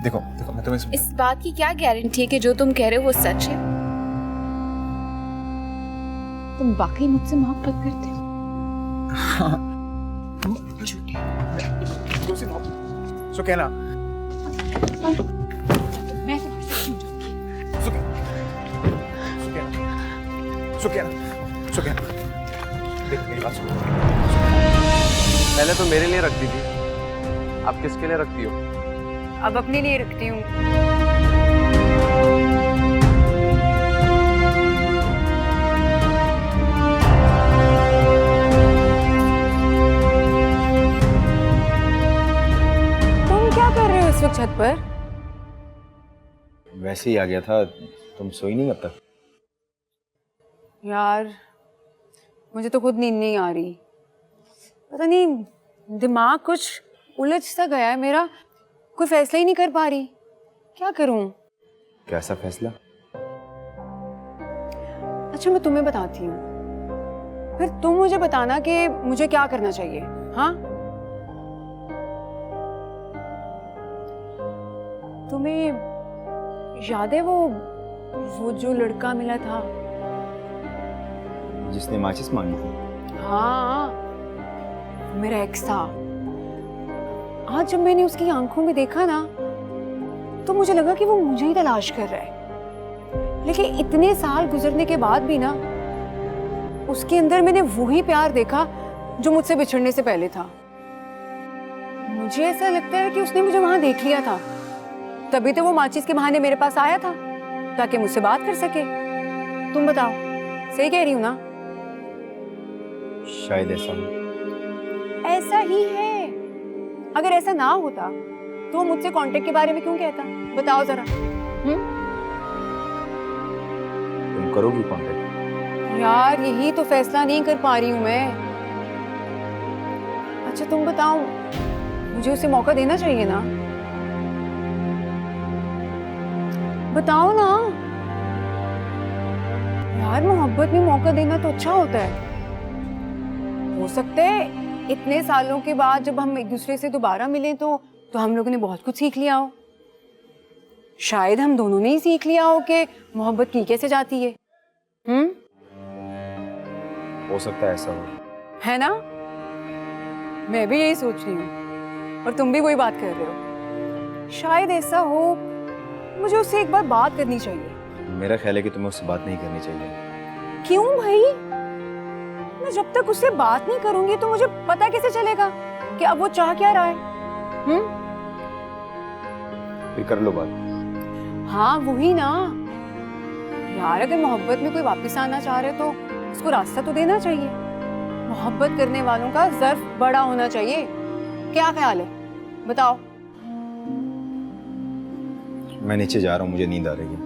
देखो मैं तुम्हें इस बात की क्या गारंटी है कि जो तुम कह रहे हो वो सच है? तुम वाकई मुझसे मोहब्बत करते हो? सुकैना, सुकैना, देख मेरी बात सुन। पहले तो मेरे लिए रखती थी, अब किसके लिए रखती हो? अब अपने लिए रखती हूँ। तुम क्या कर रहे हो इस वक्त छत पर? वैसे ही आ गया था, तुम सोई नहीं अब तक? यार मुझे तो खुद नींद नहीं आ रही, पता नहीं दिमाग कुछ उलझ सा गया है मेरा, कोई फैसला ही नहीं कर पा रही, क्या करूं? कैसा फैसला? अच्छा मैं तुम्हें बताती हूँ, फिर तुम मुझे बताना कि मुझे क्या करना चाहिए। हाँ, तुम्हें याद है वो जो लड़का मिला था जिसने माचिस मांगी थी? हाँ, मेरा एक्स था। आज जब मैंने उसकी आंखों में देखा ना, तो मुझे लगा कि वो मुझे ही तलाश कर रहा है। लेकिन इतने साल गुजरने के बाद भी ना, उसके अंदर मैंने वही प्यार देखा जो मुझसे बिछड़ने से पहले था। मुझे ऐसा लगता है कि उसने मुझे वहां देख लिया था, तभी तो वो माचिस के बहाने मेरे पास आया था ताकि मुझसे बात कर सके। तुम बताओ, सही कह रही हूँ ना? शायद ऐसा हो। ऐसा ही है। अगर ऐसा ना होता तो वो मुझसे कांटेक्ट के बारे में क्यों कहता? बताओ जरा। तुम करोगी कांटेक्ट? यार यही तो फैसला नहीं कर पा रही हूँ मैं। अच्छा तुम बताओ, मुझे उसे मौका देना चाहिए ना? बताओ ना यार, मोहब्बत में मौका देना तो अच्छा होता है। हो सकता है इतने सालों के बाद जब हम एक दूसरे से दोबारा मिलें तो हम लोगों ने बहुत कुछ सीख लिया हो। शायद हम दोनों ने ही सीख लिया हो कि मोहब्बत की कैसे जाती है। हो सकता है ऐसा हो, है ना? मैं भी यही सोच रही हूँ और तुम भी वही बात कर रहे हो। शायद ऐसा हो, मुझे उससे एक बार बात करनी चाहिए। मेरा ख्याल है कि तुम्हें उससे बात नहीं करनी चाहिए। क्यों भाई? मैं जब तक उससे बात नहीं करूंगी तो मुझे पता कैसे चलेगा कि अब वो चाह क्या रहा है? फिर कर लो बात। हाँ वही ना यार, अगर मोहब्बत में कोई वापस आना चाह रहे तो उसको रास्ता तो देना चाहिए। मोहब्बत करने वालों का ज़र्फ बड़ा होना चाहिए। क्या ख्याल है, बताओ? मैं नीचे जा रहा हूँ, मुझे नींद आ रही है।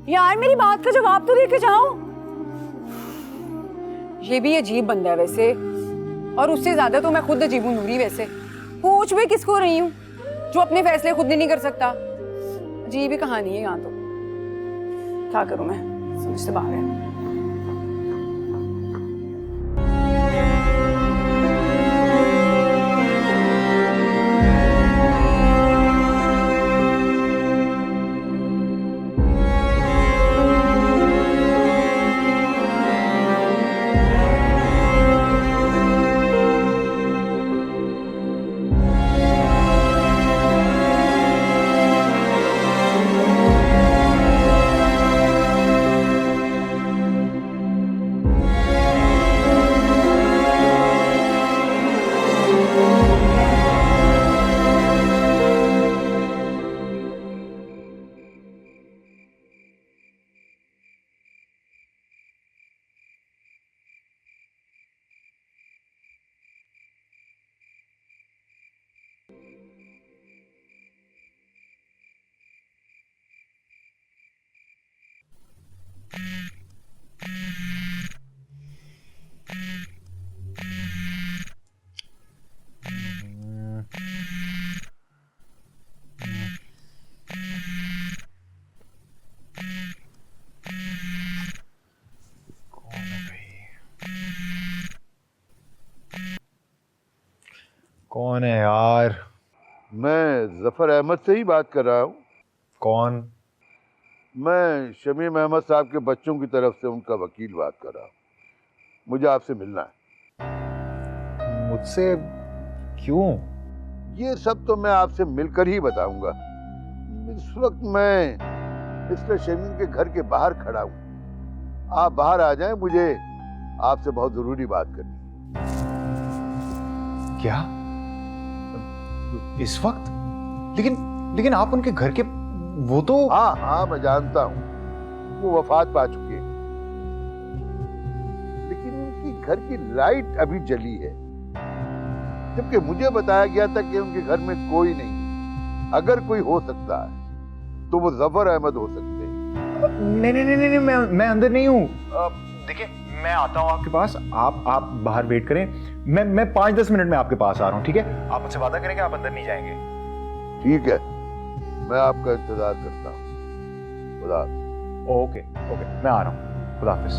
यार मेरी बात का जवाब तो दे के जाओ। ये भी अजीब बंदा है वैसे, और उससे ज्यादा तो मैं खुद अजीब हूँ नूरी। वैसे पूछ भी किसको रही हूँ जो अपने फैसले खुद नहीं कर सकता। अजीब ही कहानी है यहाँ तो। क्या करूँ मैं, समझ से बाहर है। कौन है यार? मैं जफर अहमद से ही बात कर रहा हूँ। कौन? मैं शमीम अहमद साहब के बच्चों की तरफ से उनका वकील बात कर रहा हूँ। मुझे आपसे मिलना है। मुझसे क्यों? ये सब तो मैं आपसे मिलकर ही बताऊंगा। इस वक्त मैं मिस्टर शेमिन के घर के बाहर खड़ा हूं। आप बाहर आ जाएं, मुझे आपसे बहुत जरूरी बात करनी। क्या? इस वक्त? लेकिन आप उनके घर के, वो तो... हाँ, मैं जानता हूँ, वो वफात पा चुके हैं, लेकिन उनकी घर की लाइट अभी जली है, जबकि मुझे बताया गया था कि उनके घर में कोई नहीं। अगर कोई हो सकता है तो वो जफर अहमद हो सकते हैं। नहीं, मैं अंदर नहीं हूँ। देखिए, मैं आता हूँ आपके पास, आप बाहर वेट करें। मैं 5-10 मिनट में आपके पास आ रहा हूँ, ठीक है? आप मुझसे वादा करें कि आप अंदर नहीं जाएंगे। ठीक है, मैं आपका इंतजार करता हूँ। खुदा। ओके, मैं आ रहा हूँ। खुदा हाफिज।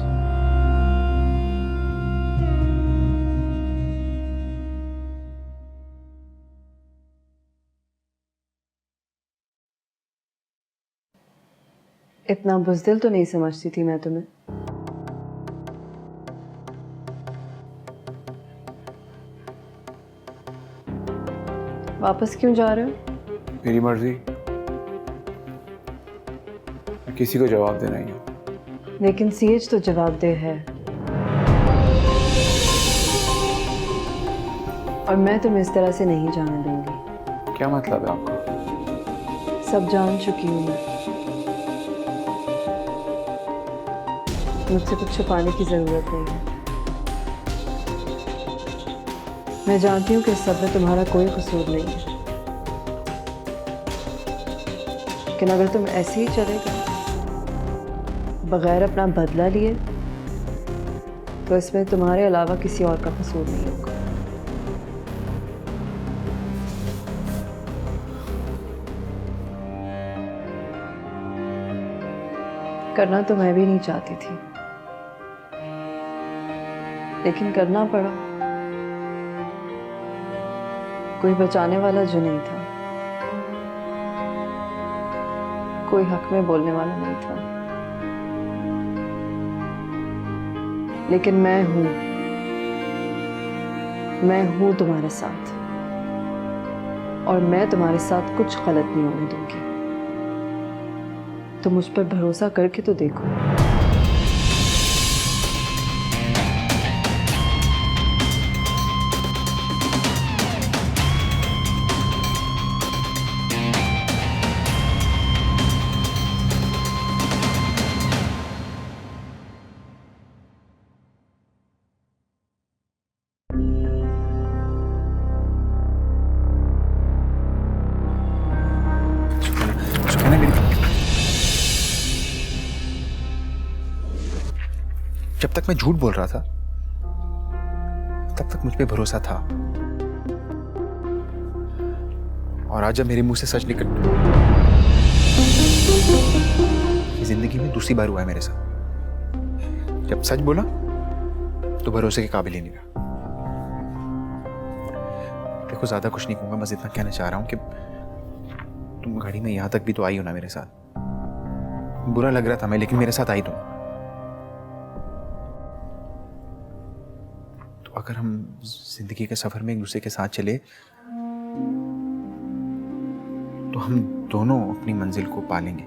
इतना बुज़दिल तो नहीं समझती थी मैं तुम्हें। वापस क्यों जा रहे हो? मेरी मर्जी, मैं किसी को जवाब देना ही हूँ। लेकिन सीएच तो जवाबदेह है, और मैं तुम्हें इस तरह से नहीं जाने दूंगी। क्या मतलब है आपका? सब जान चुकी हूँ मैं। मुझसे कुछ छुपाने की जरूरत नहीं है। मैं जानती हूँ कि इस सब में तुम्हारा कोई कसूर नहीं है, लेकिन अगर तुम ऐसे ही चले गए बगैर अपना बदला लिए, तो इसमें तुम्हारे अलावा किसी और का कसूर नहीं होगा। करना तो मैं भी नहीं चाहती थी, लेकिन करना पड़ा। कोई बचाने वाला जो नहीं था, कोई हक में बोलने वाला नहीं था, लेकिन मैं हूं तुम्हारे साथ, और मैं तुम्हारे साथ कुछ गलत नहीं होने दूंगी। तो मुझ पर भरोसा करके तो देखो। जब तक मैं झूठ बोल रहा था, तब तक मुझ पे भरोसा था, और आज जब मेरे मुंह से सच निकल, ये जिंदगी में दूसरी बार हुआ है मेरे साथ। जब सच बोला तो भरोसे के काबिल ही नहीं रहा। देखो, ज्यादा कुछ नहीं कहूंगा, बस इतना कहना चाह रहा हूं कि तुम गाड़ी में यहां तक भी तो आई हो ना मेरे साथ। बुरा लग रहा था मैं, लेकिन मेरे साथ आई तुम। अगर हम जिंदगी के सफर में एक दूसरे के साथ चले, तो हम दोनों अपनी मंजिल को पालेंगे।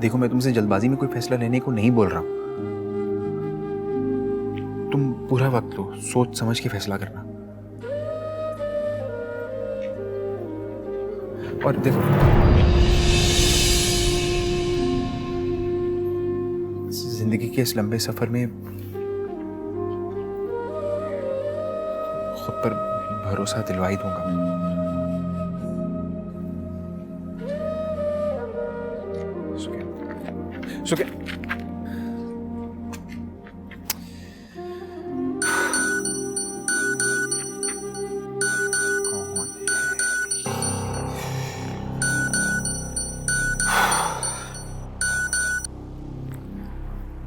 देखो, मैं तुमसे जल्दबाजी में कोई फैसला लेने को नहीं बोल रहा हूं। तुम पूरा वक्त लो, सोच समझ के फैसला करना। और देखो, जिंदगी के इस लंबे सफर में खुद पर भरोसा दिलवा ही दूंगा। सुके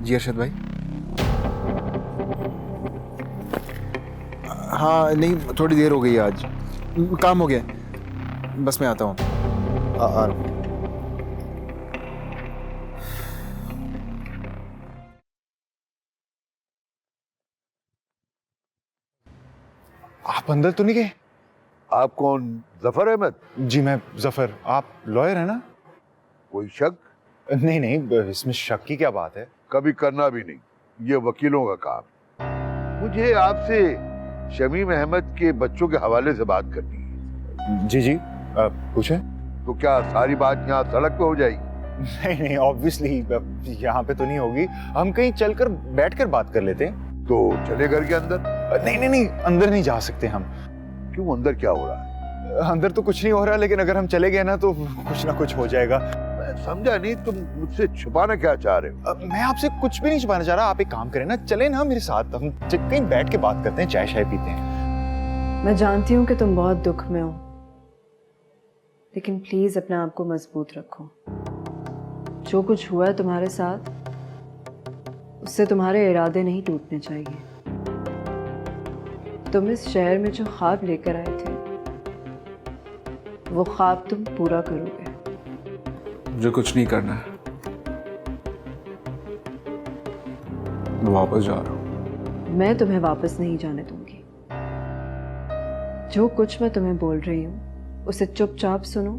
जी अरशद भाई। हाँ, नहीं, थोड़ी देर हो गई आज, काम हो गया, बस मैं आता हूँ। आ रहा हूँ। आप अंदर तो नहीं गए? आप कौन? जफर अहमद? जी मैं जफर। आप लॉयर है ना? कोई शक? नहीं नहीं, इसमें शक की क्या बात है? कभी करना भी नहीं, ये वकीलों का काम। मुझे आपसे शमीम अहमद के बच्चों के हवाले से बात करनी है। जी जी, पूछे। तो क्या सारी बात यहाँ सड़क पे हो जाएगी? नहीं नहीं, ऑब्वियसली यहाँ पे तो नहीं होगी। हम कहीं चलकर बैठकर बात कर लेते हैं। तो चले घर के अंदर? नहीं नहीं नहीं, अंदर नहीं जा सकते हम। क्यों? अंदर क्या हो रहा है? अंदर तो कुछ नहीं हो रहा, लेकिन अगर हम चले गए ना तो कुछ ना कुछ हो जाएगा। मैं समझा नहीं, तुम मुझसे छुपाना क्या चाह रहे हो? मैं आपसे कुछ भी नहीं छुपाना चाह रहा। आप एक काम करें ना, चले ना मेरे साथ, हम कहीं बैठ के बात करते हैं, चाय शाय पीते हैं। मैं जानती हूँ कि तुम बहुत दुख में हो, लेकिन प्लीज अपने आप को मजबूत रखो। जो कुछ हुआ है तुम्हारे साथ, उससे तुम्हारे इरादे नहीं टूटने चाहिए। तुम इस शहर में जो ख्वाब लेकर आए थे, वो ख्वाब तुम पूरा करोगे। मुझे कुछ नहीं करना है, मैं वापस जा रहा हूँ। मैं तुम्हें वापस नहीं जाने दूंगी। जो कुछ मैं तुम्हें बोल रही हूँ उसे चुपचाप सुनो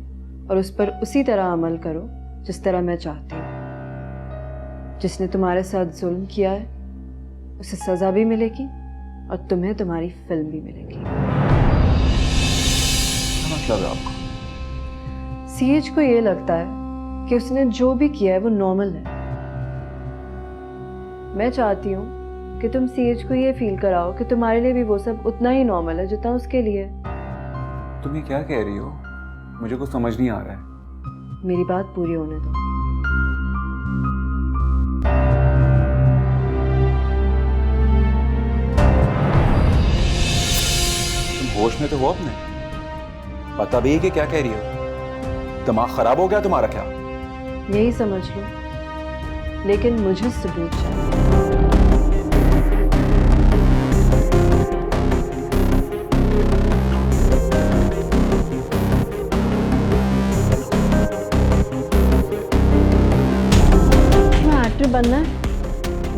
और उस पर उसी तरह अमल करो जिस तरह मैं चाहती हूँ। जिसने तुम्हारे साथ जुल्म किया है उसे सजा भी मिलेगी और तुम्हें तुम्हारी फिल्म भी मिलेगी। क्या मतलब है आपको? सीएच को ये लगता है कि उसने जो भी किया है वो नॉर्मल है। मैं चाहती हूँ कि तुम सीएच को ये फील कराओ कि तुम्हारे लिए भी वो सब उतना ही नॉर्मल है जितना उसके लिए। तुम ये क्या कह रही हो? मुझे कुछ समझ नहीं आ रहा है। मेरी बात पूरी होने दो। तुम होश में तो हो अपने? पता भी है कि क्या कह रही हो? दिमाग खराब हो गया तुम्हारा क्या? यही समझ लो, लेकिन मुझे सबूत चाहिए।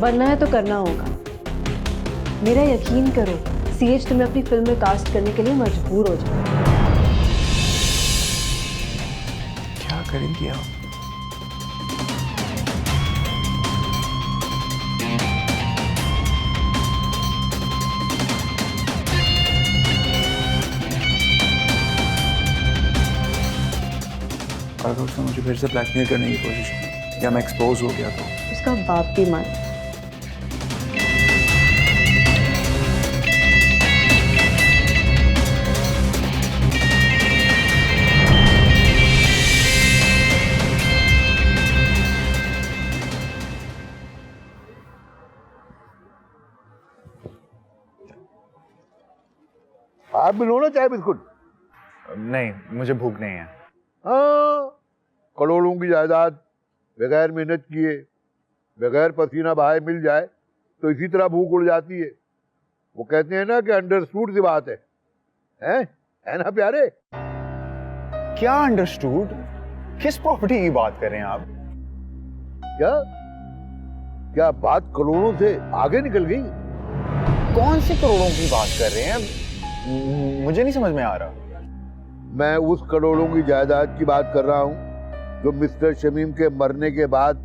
बनना है तो करना होगा। मेरा यकीन करो, सीएच तुम्हें अपनी फिल्म में कास्ट करने के लिए मजबूर हो जाए। क्या करेंगी आप? अगर उसने मुझे फिर से ब्लैकमेल करने की कोशिश की या मैं एक्सपोज हो गया तो उसका बाप भी मान। आप भी लो ना चाय बिस्कुट। नहीं, मुझे भूख नहीं है। हाँ, करोड़ों की जायदाद बगैर मेहनत किए, बगैर पसीना बहाए मिल जाए तो इसी तरह भूख उड़ जाती है। वो कहते हैं ना कि अंडरस्टूड सी बात है ना प्यारे? क्या अंडरस्टूड? किस प्रॉपर्टी की बात कर रहे हैं आप? क्या बात करोड़ों से आगे निकल गई? कौन सी करोड़ों की बात कर रहे हैं? मुझे नहीं समझ में आ रहा। मैं उस करोड़ों की जायदाद की बात कर रहा हूँ जो मिस्टर शमीम के मरने के बाद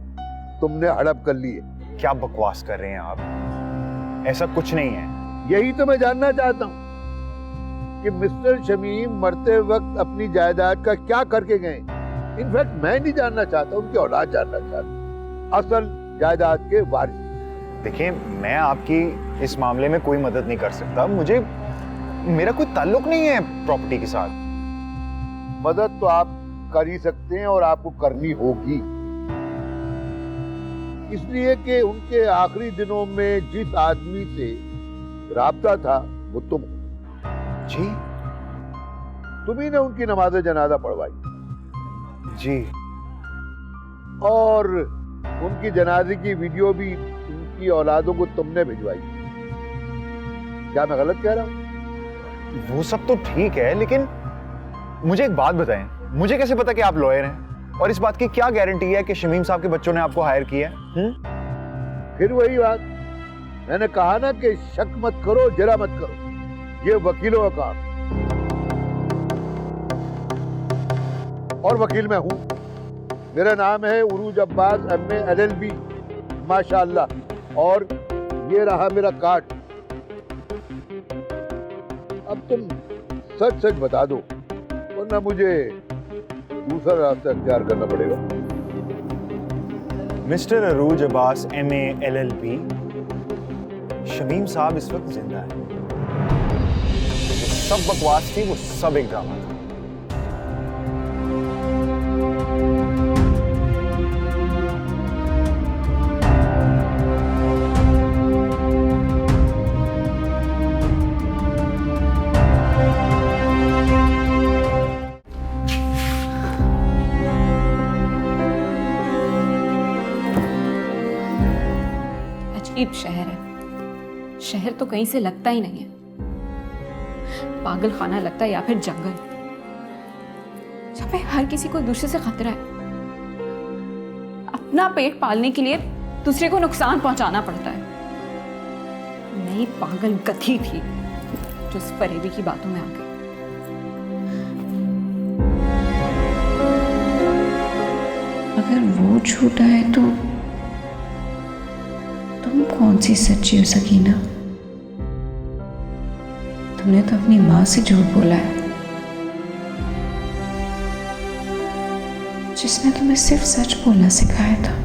तुमने हड़प कर ली है। क्या बकवास कर रहे हैं आप? ऐसा कुछ नहीं है। यही तो मैं जानना चाहता हूँ कि मिस्टर शमीम मरते वक्त अपनी जायदाद का क्या करके गए। इनफैक्ट मैं नहीं जानना चाहता, उनकी औलाद जानना चाहता, असल जायदाद के वारिस। देखिए, मैं आपकी इस मामले में कोई मदद नहीं कर सकता। मेरा कोई ताल्लुक नहीं है प्रॉपर्टी के साथ। मदद तो आप कर ही सकते हैं और आपको करनी होगी, इसलिए कि उनके आखिरी दिनों में जिस आदमी से राब्ता था वो तुम। जी? तुम्ही ने उनकी नमाज जनाजा पढ़वाई। जी। और उनकी जनाजे की वीडियो भी उनकी औलादों को तुमने भिजवाई। क्या मैं गलत कह रहा हूं? वो सब तो ठीक है, लेकिन मुझे एक बात बताएं, मुझे कैसे पता कि आप लॉयर हैं? और इस बात की क्या गारंटी है कि शमीम साहब के बच्चों ने आपको हायर किया है? फिर वही बात, मैंने कहा ना कि शक मत करो, जरा मत करो। ये वकीलों का काम, और वकील मैं हूं। मेरा नाम है उरूज अब्बास MA LLB, माशाअल्लाह। और ये रहा मेरा कार्ड। अब तुम सच सच बता दो, वरना मुझे दूसरा रास्ता अख्तियार करना पड़ेगा। मिस्टर अरूज अब्बास MA LLB, शमीम साहब इस वक्त जिंदा है। जो सब बकवास थी वो सब एक ड्रामा था। अजीब शहर है। शहर तो कहीं से लगता ही नहीं है, पागल खाना लगता है या फिर जंगल, जहाँ पे हर किसी को दूसरे से खतरा है। अपना पेट पालने के लिए दूसरे को नुकसान पहुंचाना पड़ता है। नई पागल गधी थी जो इस फरेबी की बातों में आ गई। अगर वो झूठा है तो तुम कौन सी सच्ची हो सकीना? तुमने तो अपनी माँ से झूठ बोला है, जिसने तुम्हें सिर्फ सच बोलना सिखाया था।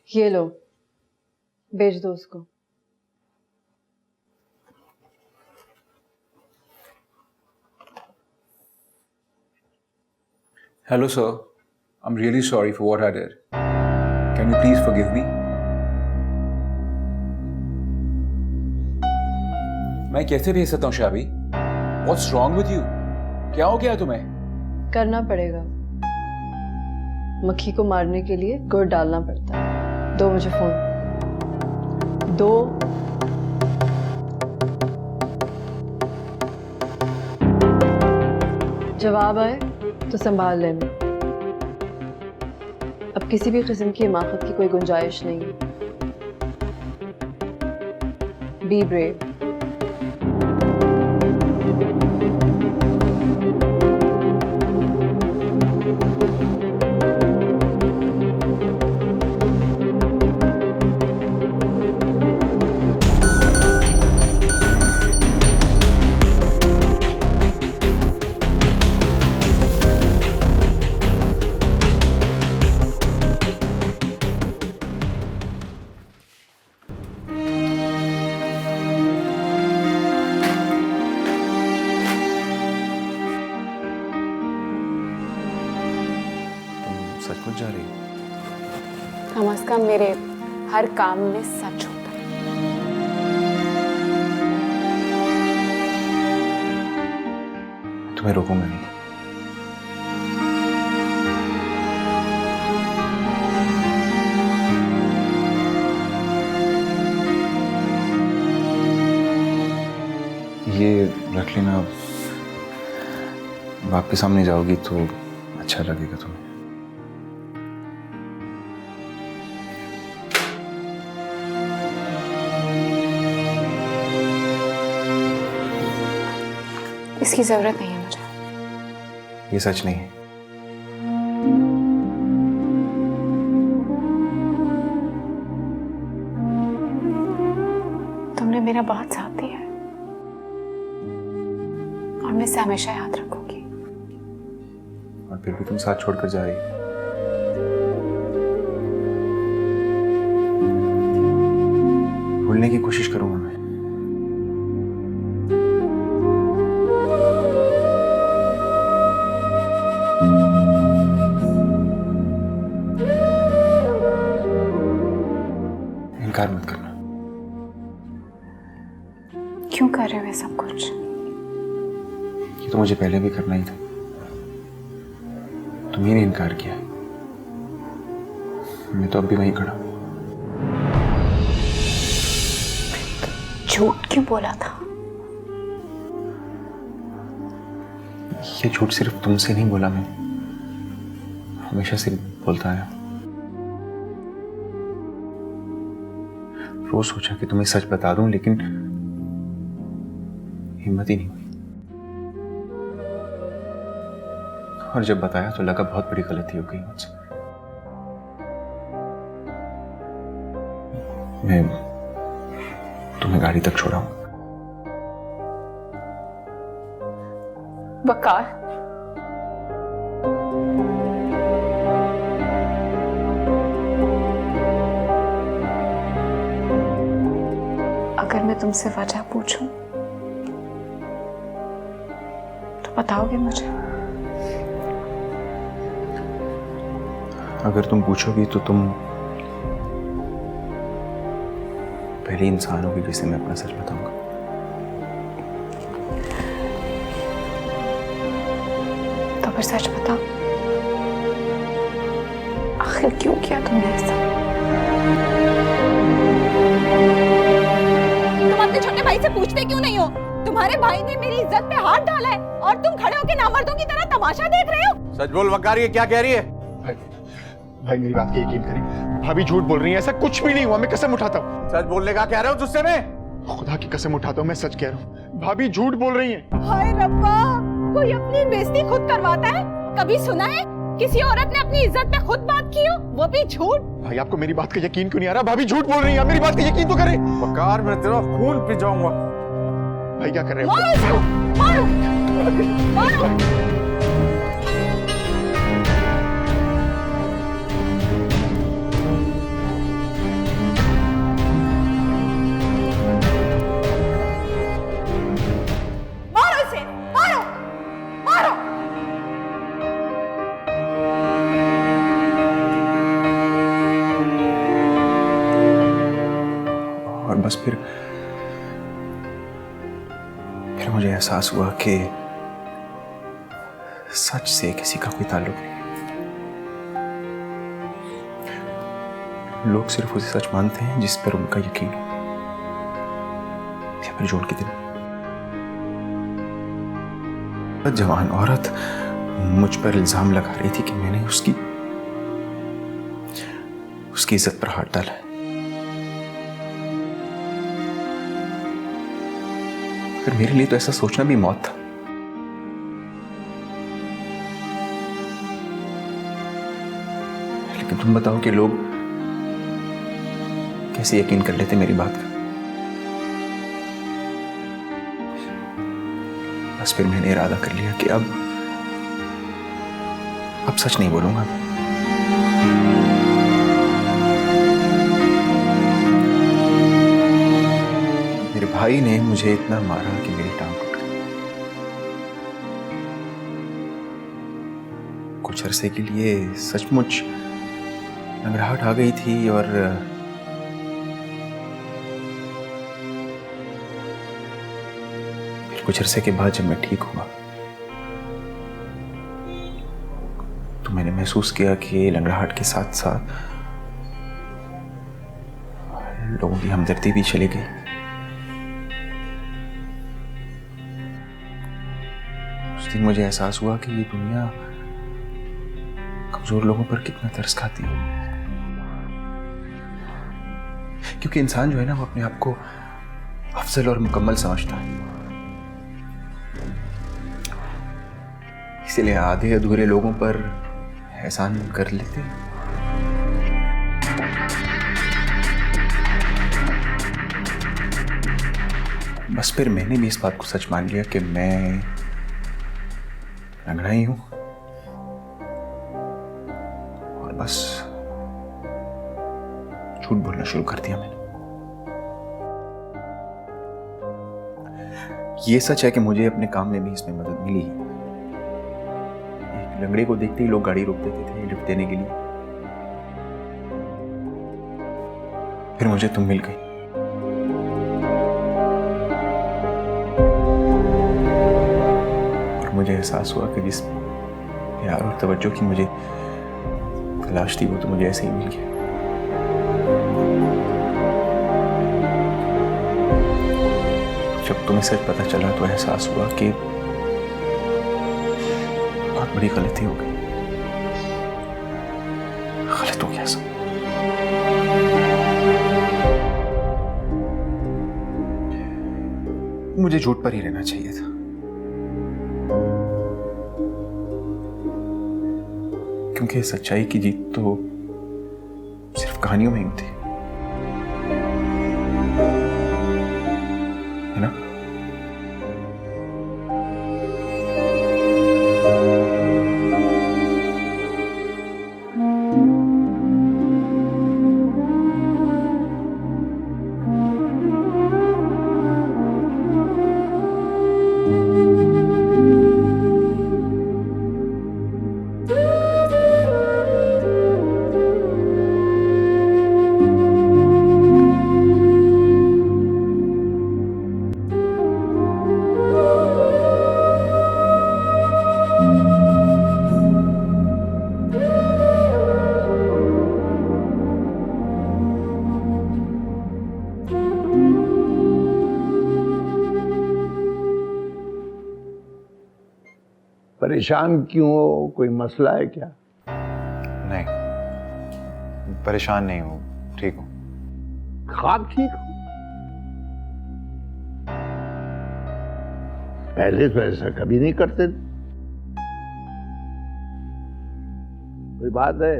ये लो, बेच दो उसको। Hello, sir. I'm really sorry for what I did. Can you please forgive me? मैं कैसे भेज सकता हूँ शाबी? What's wrong with you? क्या हो गया तुम्हें? करना पड़ेगा। मक्खी को मारने के लिए गुड़ डालना पड़ता है। दो मुझे फोन। दो। जवाब आए तो संभाल लेना। अब किसी भी किस्म की हिमाकत की कोई गुंजाइश नहीं है। Be brave. सचमुच जा रही है? कम से कम मेरे हर काम में सच होता है। तुम्हें रोकूंगा नहीं। ये रख लेना, बाप के सामने जाओगी तो अच्छा लगेगा तुम्हें। इसकी जरूरत नहीं है मुझे। ये सच नहीं है। तुमने मेरा बहुत साथ दिया है और मैं इसे हमेशा याद रखूंगी। और फिर भी तुम साथ छोड़कर जा रही हो। भूलने की कोशिश करूंगा मैं। इनकार मत करना। क्यों? क्यों कर रहे हो ये सब कुछ? ये तो मुझे पहले भी करना ही था, तुमने ने इनकार किया, मैं तो अब भी वहीं खड़ा हूं। झूठ क्यों बोला था? ये झूठ सिर्फ तुमसे नहीं बोला, मैं हमेशा से बोलता आया। रोज सोचा कि तुम्हें सच बता दूं, लेकिन हिम्मत ही नहीं हुई। और जब बताया तो लगा बहुत बड़ी गलती हो गई मुझसे। मैं तुम्हें गाड़ी तक छोड़ा हूं। वकार, अगर मैं तुमसे वजह पूछूं तो बताओगे मुझे? अगर तुम पूछोगी तो तुम पहली इंसान होगी जिसे मैं अपना सच बताऊंगा। तो फिर सच बताओ, आखिर क्यों किया तुमने ऐसा? तुम अपने छोटे भाई से पूछते क्यों नहीं हो? तुम्हारे भाई ने मेरी इज्जत पे हाथ डाला है और तुम खड़े होकर नामर्दों की तरह तमाशा देख रहे हो। सच बोल वकार, ये क्या कह रही है? भाई मेरी बात की यकीन करें, भाभी झूठ बोल रही है, ऐसा कुछ भी नहीं हुआ, मैं कसम उठाता हूँ। सच बोलने का कह रहे हो तुझसे? मैं खुदा की कसम उठाता हूँ, मैं सच कह रहा हूँ, भाभी झूठ बोल रही है। हाय रब्बा, कोई अपनी बेइज्जती खुद करवाता है? कभी सुना है किसी औरत ने अपनी इज्जत पे खुद बात की हो, वो भी झूठ? भाई आपको मेरी बात का यकीन क्यों नहीं आ रहा? भाभी झूठ बोल रही है, मेरी बात का यकीन तो करें। वकार, मैं तेरा खून पी जाऊंगा। भाई क्या कर रहे हो? मारो इसको, मारो, मारो। बस फिर मुझे एहसास हुआ कि सच से किसी का कोई ताल्लुक नहीं। लोग सिर्फ उसे सच मानते हैं जिस पर उनका यकीन हो, या फिर जो उनके दिल में। जवान औरत मुझ पर इल्जाम लगा रही थी कि मैंने उसकी इज्जत पर हाथ डाला है। फिर मेरे लिए तो ऐसा सोचना भी मौत था। लेकिन तुम बताओ कि लोग कैसे यकीन कर लेते मेरी बात का। बस फिर मैंने इरादा कर लिया कि अब सच नहीं बोलूंगा। मेरे भाई ने मुझे इतना मारा कि मेरी टांग टूट गई। कुछ अरसे के लिए सचमुच घबराहट आ गई थी और फिर कुछ अरसे के बाद जब मैं ठीक हुआ तो मैंने महसूस किया कि लंगड़ाहट के साथ साथ लोगों की हमदर्दी भी चली गई। उस दिन मुझे एहसास हुआ कि ये दुनिया कमजोर लोगों पर कितना तरस खाती है, क्योंकि इंसान जो है ना वो अपने आप को अफजल और मुकम्मल समझता है। इसीलिए आधे अधूरे लोगों पर एहसान कर लेते हैं। बस फिर मैंने भी इस बात को सच मान लिया कि मैं लंगड़ा ही हूं और बस झूठ बोलना शुरू कर दिया मैंने। ये सच है कि मुझे अपने काम में भी इसमें मदद मिली है। एक लंगड़े को देखते ही लोग गाड़ी रोक देते थे लिफ्ट देने के लिए। फिर मुझे तुम मिल गई। मुझे एहसास हुआ कि जिस प्यार और तवज्जो की मुझे तलाश थी वो तो मुझे ऐसे ही मिल गया। जब तुम्हें सच पता चला तो एहसास हुआ कि बहुत बड़ी गलती हो गई। गलत हो गया सब। मुझे झूठ पर ही रहना चाहिए था। क्योंकि सच्चाई की जीत तो सिर्फ कहानियों में ही होती है ना? परेशान क्यों हो? कोई मसला है क्या? नहीं, परेशान नहीं हूं, ठीक हूं। हाँ ठीक हो। पहले तो ऐसा कभी नहीं करते। कोई बात है?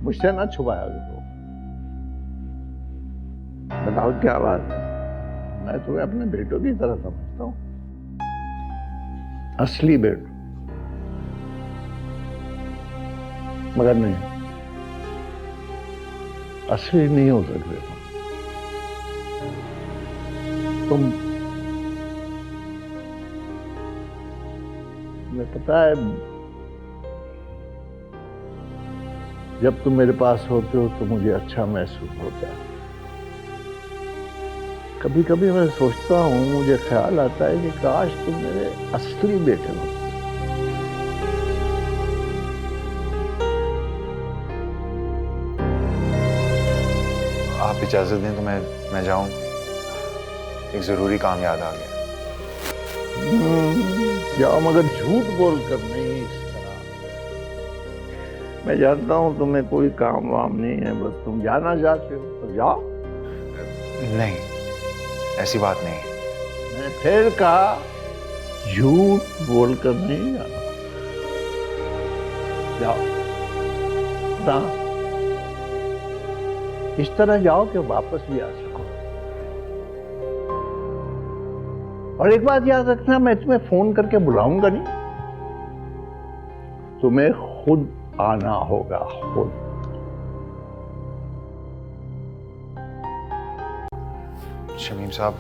मुझसे ना छुपाया करो। बताओ क्या बात है? मैं तुम्हें अपने बेटों की तरह समझता हूँ, असली बेटो। मगर नहीं, असली नहीं हो सकते तुम। तुम्हें पता है, जब तुम मेरे पास होते हो तो मुझे अच्छा महसूस होता है। कभी कभी मैं सोचता हूँ, मुझे ख्याल आता है कि काश तुम मेरे असली बेटे हो। आप इजाजत दें तो मैं जाऊं, एक जरूरी काम याद आ गया। जाओ, मगर झूठ बोलकर नहीं इस तरह। मैं जानता हूँ तुम्हें कोई काम वाम नहीं है, बस तुम जाना चाहते हो तो जाओ। नहीं, ऐसी बात नहीं। मैंने फिर कहा, झूठ बोलकर नहीं जाना। जाओ ना, इस तरह जाओ कि वापस भी आ सको। और एक बात याद रखना, मैं तुम्हें फोन करके बुलाऊंगा नहीं, तुम्हें खुद आना होगा, खुद। शमीम साहब,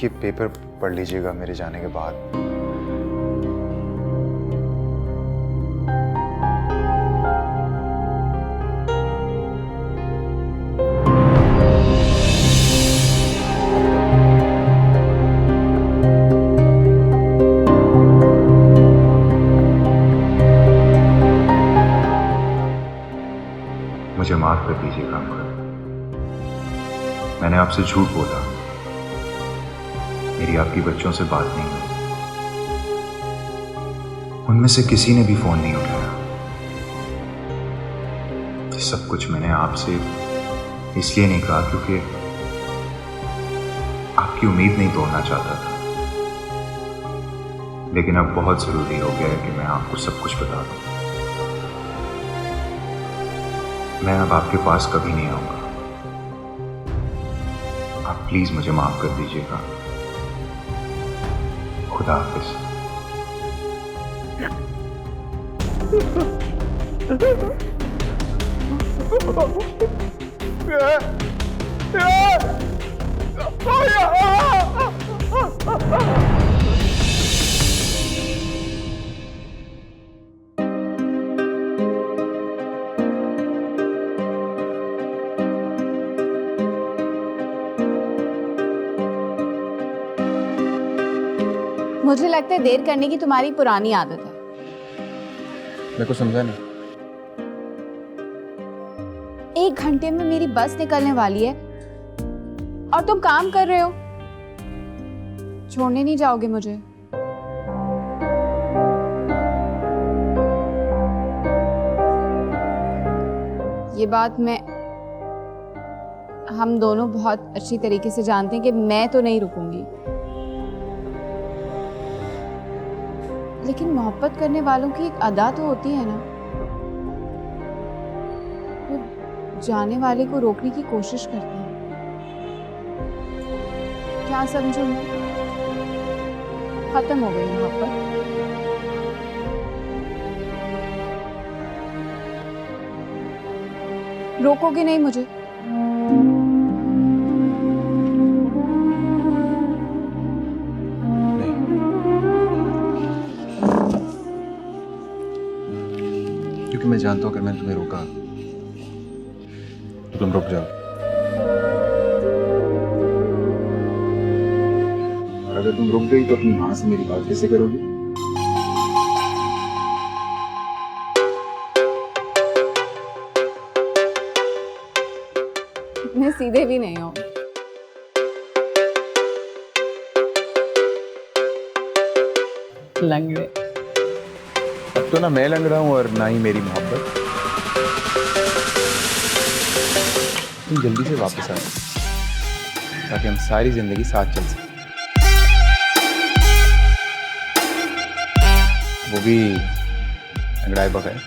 ये पेपर पढ़ लीजिएगा मेरे जाने के बाद। मुझे माफ कर दीजिएगा अंकल, मैंने आपसे झूठ बोला। मेरी आपकी बच्चों से बात नहीं हुई, उनमें से किसी ने भी फोन नहीं उठाया। सब कुछ मैंने आपसे इसलिए नहीं कहा क्योंकि आपकी उम्मीद नहीं तोड़ना चाहता था, लेकिन अब बहुत जरूरी हो गया है कि मैं आपको सब कुछ बता दूं। मैं अब आपके पास कभी नहीं आऊंगा, आप प्लीज मुझे माफ कर दीजिएगा। खुदा हाफिज। मुझे लगता है देर करने की तुम्हारी पुरानी आदत है। मेरे को समझा नहीं। 1 घंटे में मेरी बस निकलने वाली है और तुम काम कर रहे हो। छोड़ने नहीं जाओगे मुझे? ये बात हम दोनों बहुत अच्छी तरीके से जानते हैं कि मैं तो नहीं रुकूंगी, लेकिन मोहब्बत करने वालों की एक अदा तो होती है ना, वो जाने वाले को रोकने की कोशिश करते हैं। क्या समझूं मैं? खत्म हो गई मोहब्बत। रोकोगे नहीं मुझे? क्योंकि मैं जानता हूं अगर मैंने तुम्हें रोका तो तुम रुक जाओगे, और अगर तुम रुक गई तो अपनी मां से मेरी बात कैसे करोगी? मैं सीधे भी नहीं हूं। लंगड़े। अब तो ना मैं लंग रहा हूं और ना ही मेरी मोहब्बत। तुम जल्दी से वापस आ जाओ ताकि हम सारी जिंदगी साथ चल सकें, वो भी लंगड़ाए बगैर।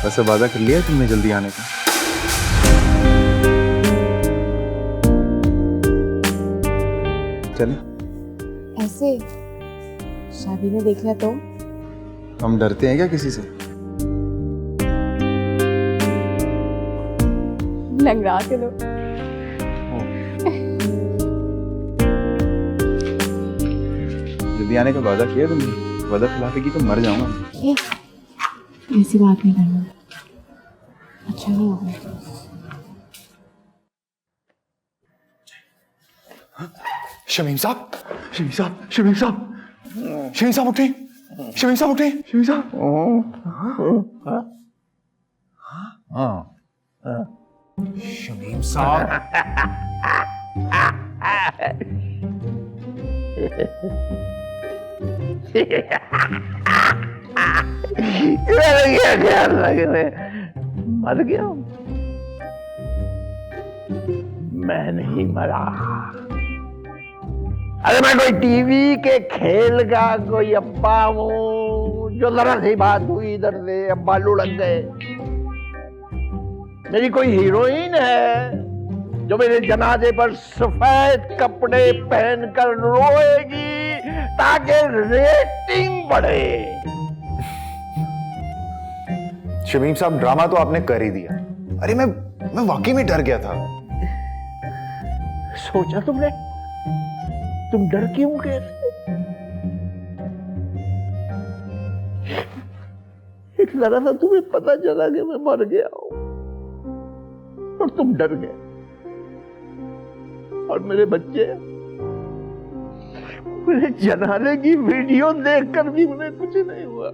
वैसे वादा कर लिया तुमने जल्दी आने का? चले? ऐसे शादी में देख लिया तो? हम डरते हैं क्या किसी से? लंगड़ा के दो। जल्दी आने का वादा किया तुमने, वादा खिलाफेगी तो मर जाऊंगा। ऐसी बात नहीं करना, अच्छा नहीं होगा। शमीम साहब, शमीम साहब, शमीम साहब, शमीम साहब उठे, शमीम साहब उठे, शमीम साहब। हाँ, शमीम साहब। क्या ख्याल लग रहे? मर गया हूं? मैं नहीं मरा। अरे मैं कोई टीवी के खेल का कोई अब्बा हूं जो जरा सी बात हुई इधर से अब्बा लुढ़क गए। मेरी कोई हीरोइन है जो मेरे जनाजे पर सफेद कपड़े पहनकर रोएगी ताकि रेटिंग बढ़े। शमीम साहब ड्रामा तो आपने कर ही दिया। अरे मैं वाकई में डर गया था। सोचा तुमने? तुम डर क्यों गए? जरा सा तुम्हें पता चला कि मैं मर गया हूं और तुम डर गए, और मेरे बच्चे मेरे जनाने की वीडियो देखकर भी उन्हें कुछ नहीं हुआ।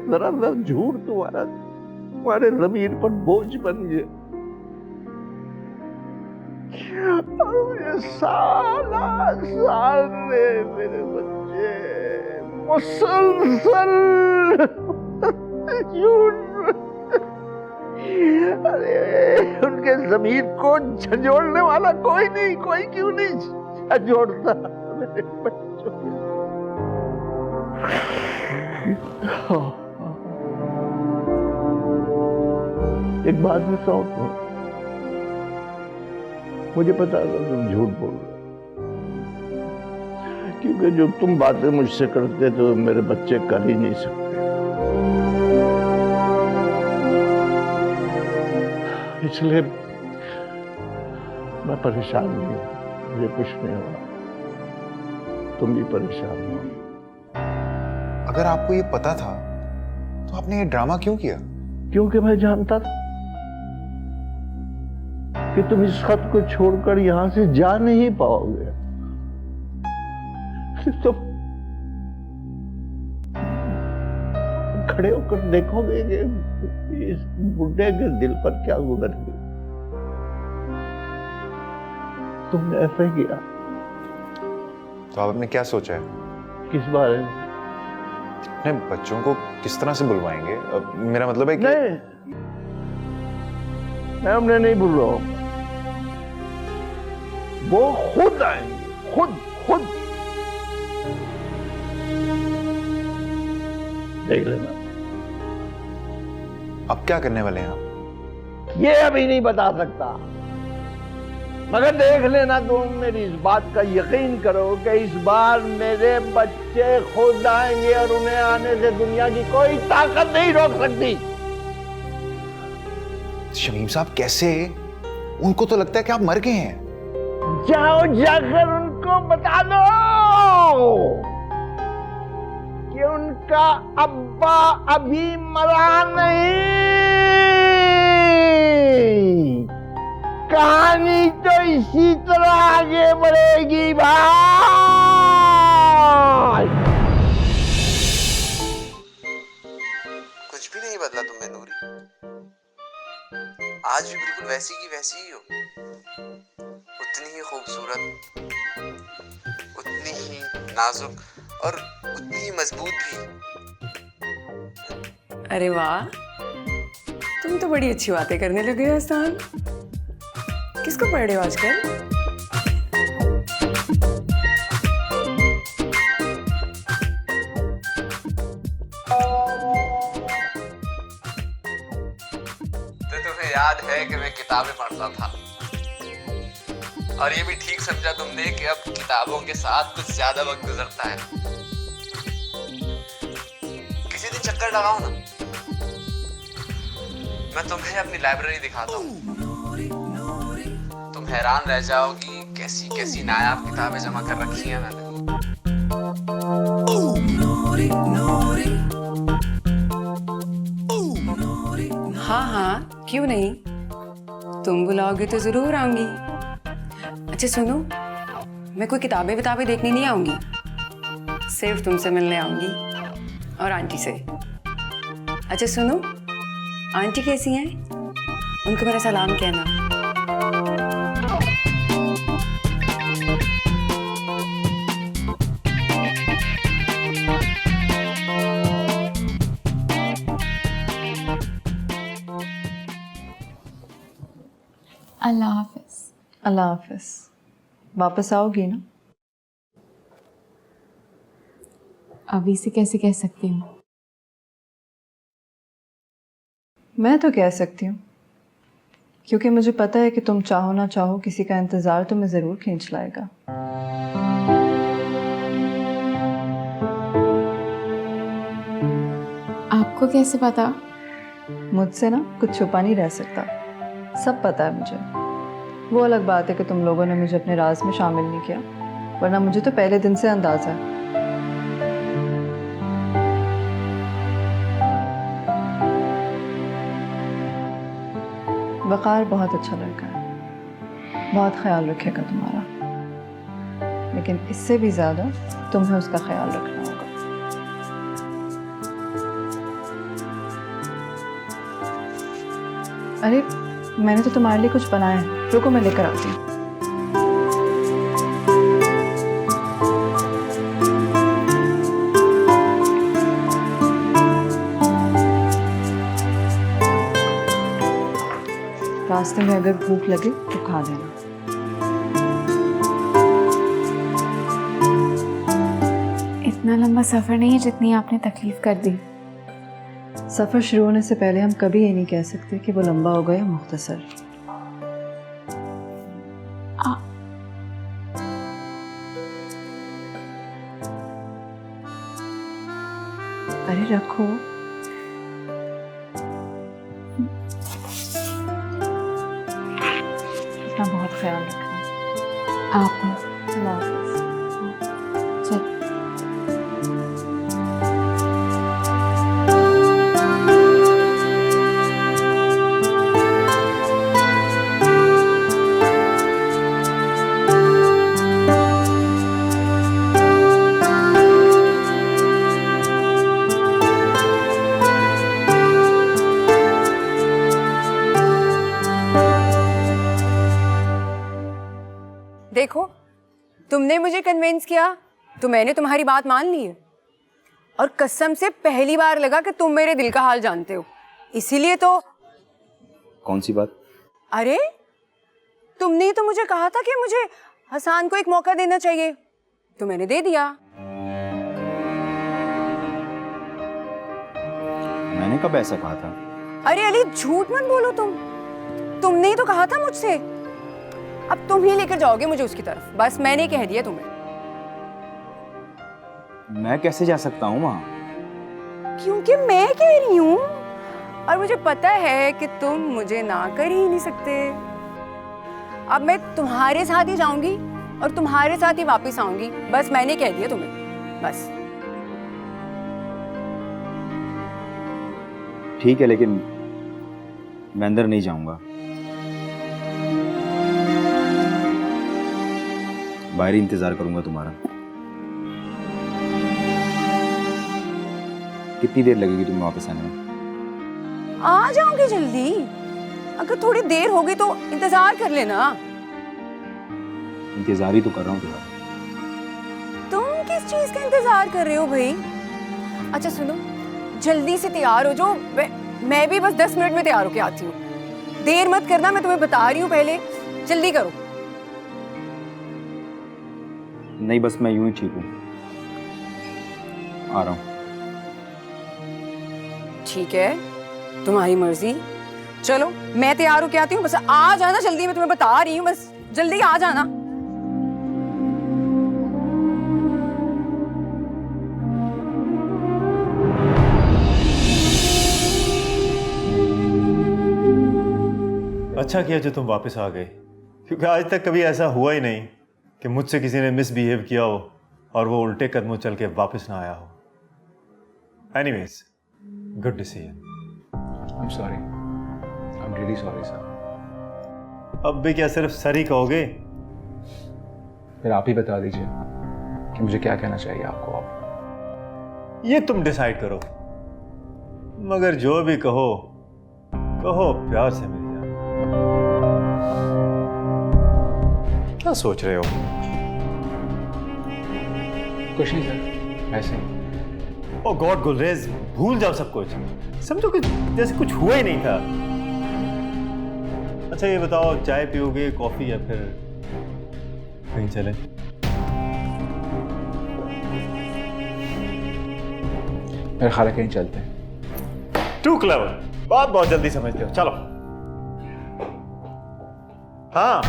जरा सा झूठ तुम्हारे जमीन पर बोझ बन गया, और मुझे साल मेरे बच्चे मुसलसल अरे उनके जमीन को झंझोड़ने वाला कोई नहीं, कोई क्यों नहीं झंझोड़ता मेरे बच्चों को। एक बात बताओ तो, मुझे पता था तुम झूठ बोल रहे, क्योंकि जो तुम बातें मुझसे करते तो मेरे बच्चे कर ही नहीं सकते। इसलिए मैं परेशान नहीं हूं, मुझे कुछ नहीं हुआ। तुम भी परेशान हो। अगर आपको ये पता था तो आपने ये ड्रामा क्यों किया? क्योंकि मैं जानता था कि तुम इस खत को छोड़कर यहां से जा नहीं पाओगे। तुम खड़े होकर देखोगे कि इस बुढ़े के दिल पर क्या गुजर गई। तुमने ऐसा किया। तो आप आपने क्या सोचा है? किस बारे में? अपने बच्चों को किस तरह से बुलवाएंगे? मेरा मतलब है कि नहीं, मैं उन्हें नहीं भूल रहा हूं। वो खुद आएंगे, खुद देख लेना। अब क्या करने वाले हैं आप? ये अभी नहीं बता सकता, मगर देख लेना तुम। मेरी इस बात का यकीन करो कि इस बार मेरे बच्चे खुद आएंगे और उन्हें आने से दुनिया की कोई ताकत नहीं रोक सकती। शमीम साहब कैसे? उनको तो लगता है कि आप मर गए हैं। जाओ जाकर उनको बता दो कि उनका अब्बा अभी मरा नहीं। कहानी तो इसी तरह आगे बढ़ेगी भाई। कुछ भी नहीं बदला तुम में नूरी, आज भी बिल्कुल वैसी की वैसी ही हो, उतनी ही खूबसूरत, उतनी ही नाजुक और उतनी ही मजबूत भी। अरे वाह, तुम तो बड़ी अच्छी बातें करने लगे हो आसान। किसको पढ़ रहे हो आजकल? तो तुम्हें याद है कि मैं किताबें पढ़ता था, और ये भी ठीक समझा तुमने कि अब किताबों के साथ कुछ ज्यादा वक्त गुजरता है। किसी दिन चक्कर लगाओ ना, मैं तुम्हें अपनी लाइब्रेरी दिखाता हूँ। तुम हैरान रह जाओगी कैसी कैसी नायाब किताबें जमा कर रखी हैं मैंने। हाँ हाँ, क्यों नहीं, तुम बुलाओगे तो जरूर आऊंगी। अच्छा सुनो, मैं कोई किताबें देखने नहीं आऊंगी, सिर्फ तुमसे मिलने आऊंगी और आंटी से। अच्छा सुनो, आंटी कैसी हैं? उनको मेरा सलाम कहना। अल्लाह हाफिज। अल्लाह हाफिज। वापस आओगी ना? अभी से कैसे कह सकती हूँ? मैं तो कह सकती हूँ, क्योंकि मुझे पता है कि तुम चाहो ना चाहो किसी का इंतज़ार तुम्हें ज़रूर खींच लाएगा। आपको कैसे पता? मुझसे ना कुछ छुपा नहीं रह सकता, सब पता है मुझे। वो अलग बात है कि तुम लोगों ने मुझे अपने राज में शामिल नहीं किया, वरना मुझे तो पहले दिन से अंदाज़ा है। वक़ार बहुत अच्छा लड़का है, बहुत ख्याल रखेगा तुम्हारा, लेकिन इससे भी ज़्यादा तुम्हें उसका ख्याल रखना होगा। अरे मैंने तो तुम्हारे लिए कुछ बनाया है, रुको मैं लेकर आती हूँ। रास्ते में अगर भूख लगे तो खा लेना। इतना लंबा सफ़र नहीं है जितनी आपने तकलीफ कर दी। सफ़र शुरू होने से पहले हम कभी ये नहीं कह सकते कि वो लंबा होगा या मुख्तसर। अरे रखो। अपना बहुत ख्याल रखना। आप अल्लाह हाफ़िज़। चल देखो, तुमने मुझे कन्विंस किया तो मैंने तुम्हारी बात मान ली है। और कसम से पहली बार लगा कि तुम मेरे दिल का हाल जानते हो, इसीलिए तो। कौन सी बात? अरे तुमने ही तो मुझे कहा था कि मुझे हसान को एक मौका देना चाहिए, तो मैंने दे दिया। मैंने कब ऐसा कहा था? अरे अली झूठ मत बोलो, तुमने ही तो कहा था मुझसे। अब तुम ही लेकर जाओगे मुझे उसकी तरफ, बस मैंने कह दिया तुम्हें। मैं कैसे जा सकता हूँ वहां? क्योंकि मैं कह रही हूँ, और मुझे पता है कि तुम मुझे ना कर ही नहीं सकते। अब मैं तुम्हारे साथ ही जाऊंगी और तुम्हारे साथ ही वापस आऊंगी, बस मैंने कह दिया तुम्हें, बस। ठीक है, लेकिन मैं अंदर नहीं जाऊंगा, बाहर ही इंतजार करूंगा तुम्हारा। कितनी देर लगेगी तुम्हें वापस आने में? आ जाऊंगी जल्दी, अगर थोड़ी देर होगी तो इंतजार कर लेना। इंतजार ही तो कर रहा हूँ तुम्हारा। तुम किस चीज का इंतजार कर रहे हो भाई? अच्छा सुनो, जल्दी से तैयार हो जो, मैं भी बस 10 मिनट में तैयार होके आती हूँ। देर मत करना, मैं तुम्हें बता रही हूँ, पहले जल्दी करो। नहीं, बस मैं यूं ही ठीक हूँ, आ रहा हूँ। ठीक है, तुम्हारी मर्जी। चलो मैं तैयार होके आती हूँ, बस आ जाना जल्दी, मैं तुम्हें बता रही हूँ, बस जल्दी आ जाना। अच्छा किया जो तुम वापस आ गए, क्योंकि आज तक कभी ऐसा हुआ ही नहीं कि मुझसे किसी ने मिसबिहेव किया हो और वो उल्टे कदमों चल के वापस ना आया हो। Anyways, good decision. I am sorry, I am really sorry sir. अब भी क्या सिर्फ सर ही कहोगे? फिर आप ही बता दीजिए कि मुझे क्या कहना चाहिए आपको। आप ये तुम डिसाइड करो, मगर जो भी कहो कहो प्यार से मेरी जान। क्या सोच रहे हो? कुछ नहीं सर, ऐसे ही। ओ गॉड गुलरेज, भूल जाओ सब कुछ, समझो कि जैसे कुछ हुआ ही नहीं था। अच्छा ये बताओ, चाय पियोगे, कॉफी, या फिर कहीं चले? मेरे ख्याल है कहीं चलते हैं। टू क्लेवर, बात बहुत जल्दी समझते हो, चलो। हाँ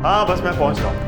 हाँ, बस मैं पहुंच रहा हूँ।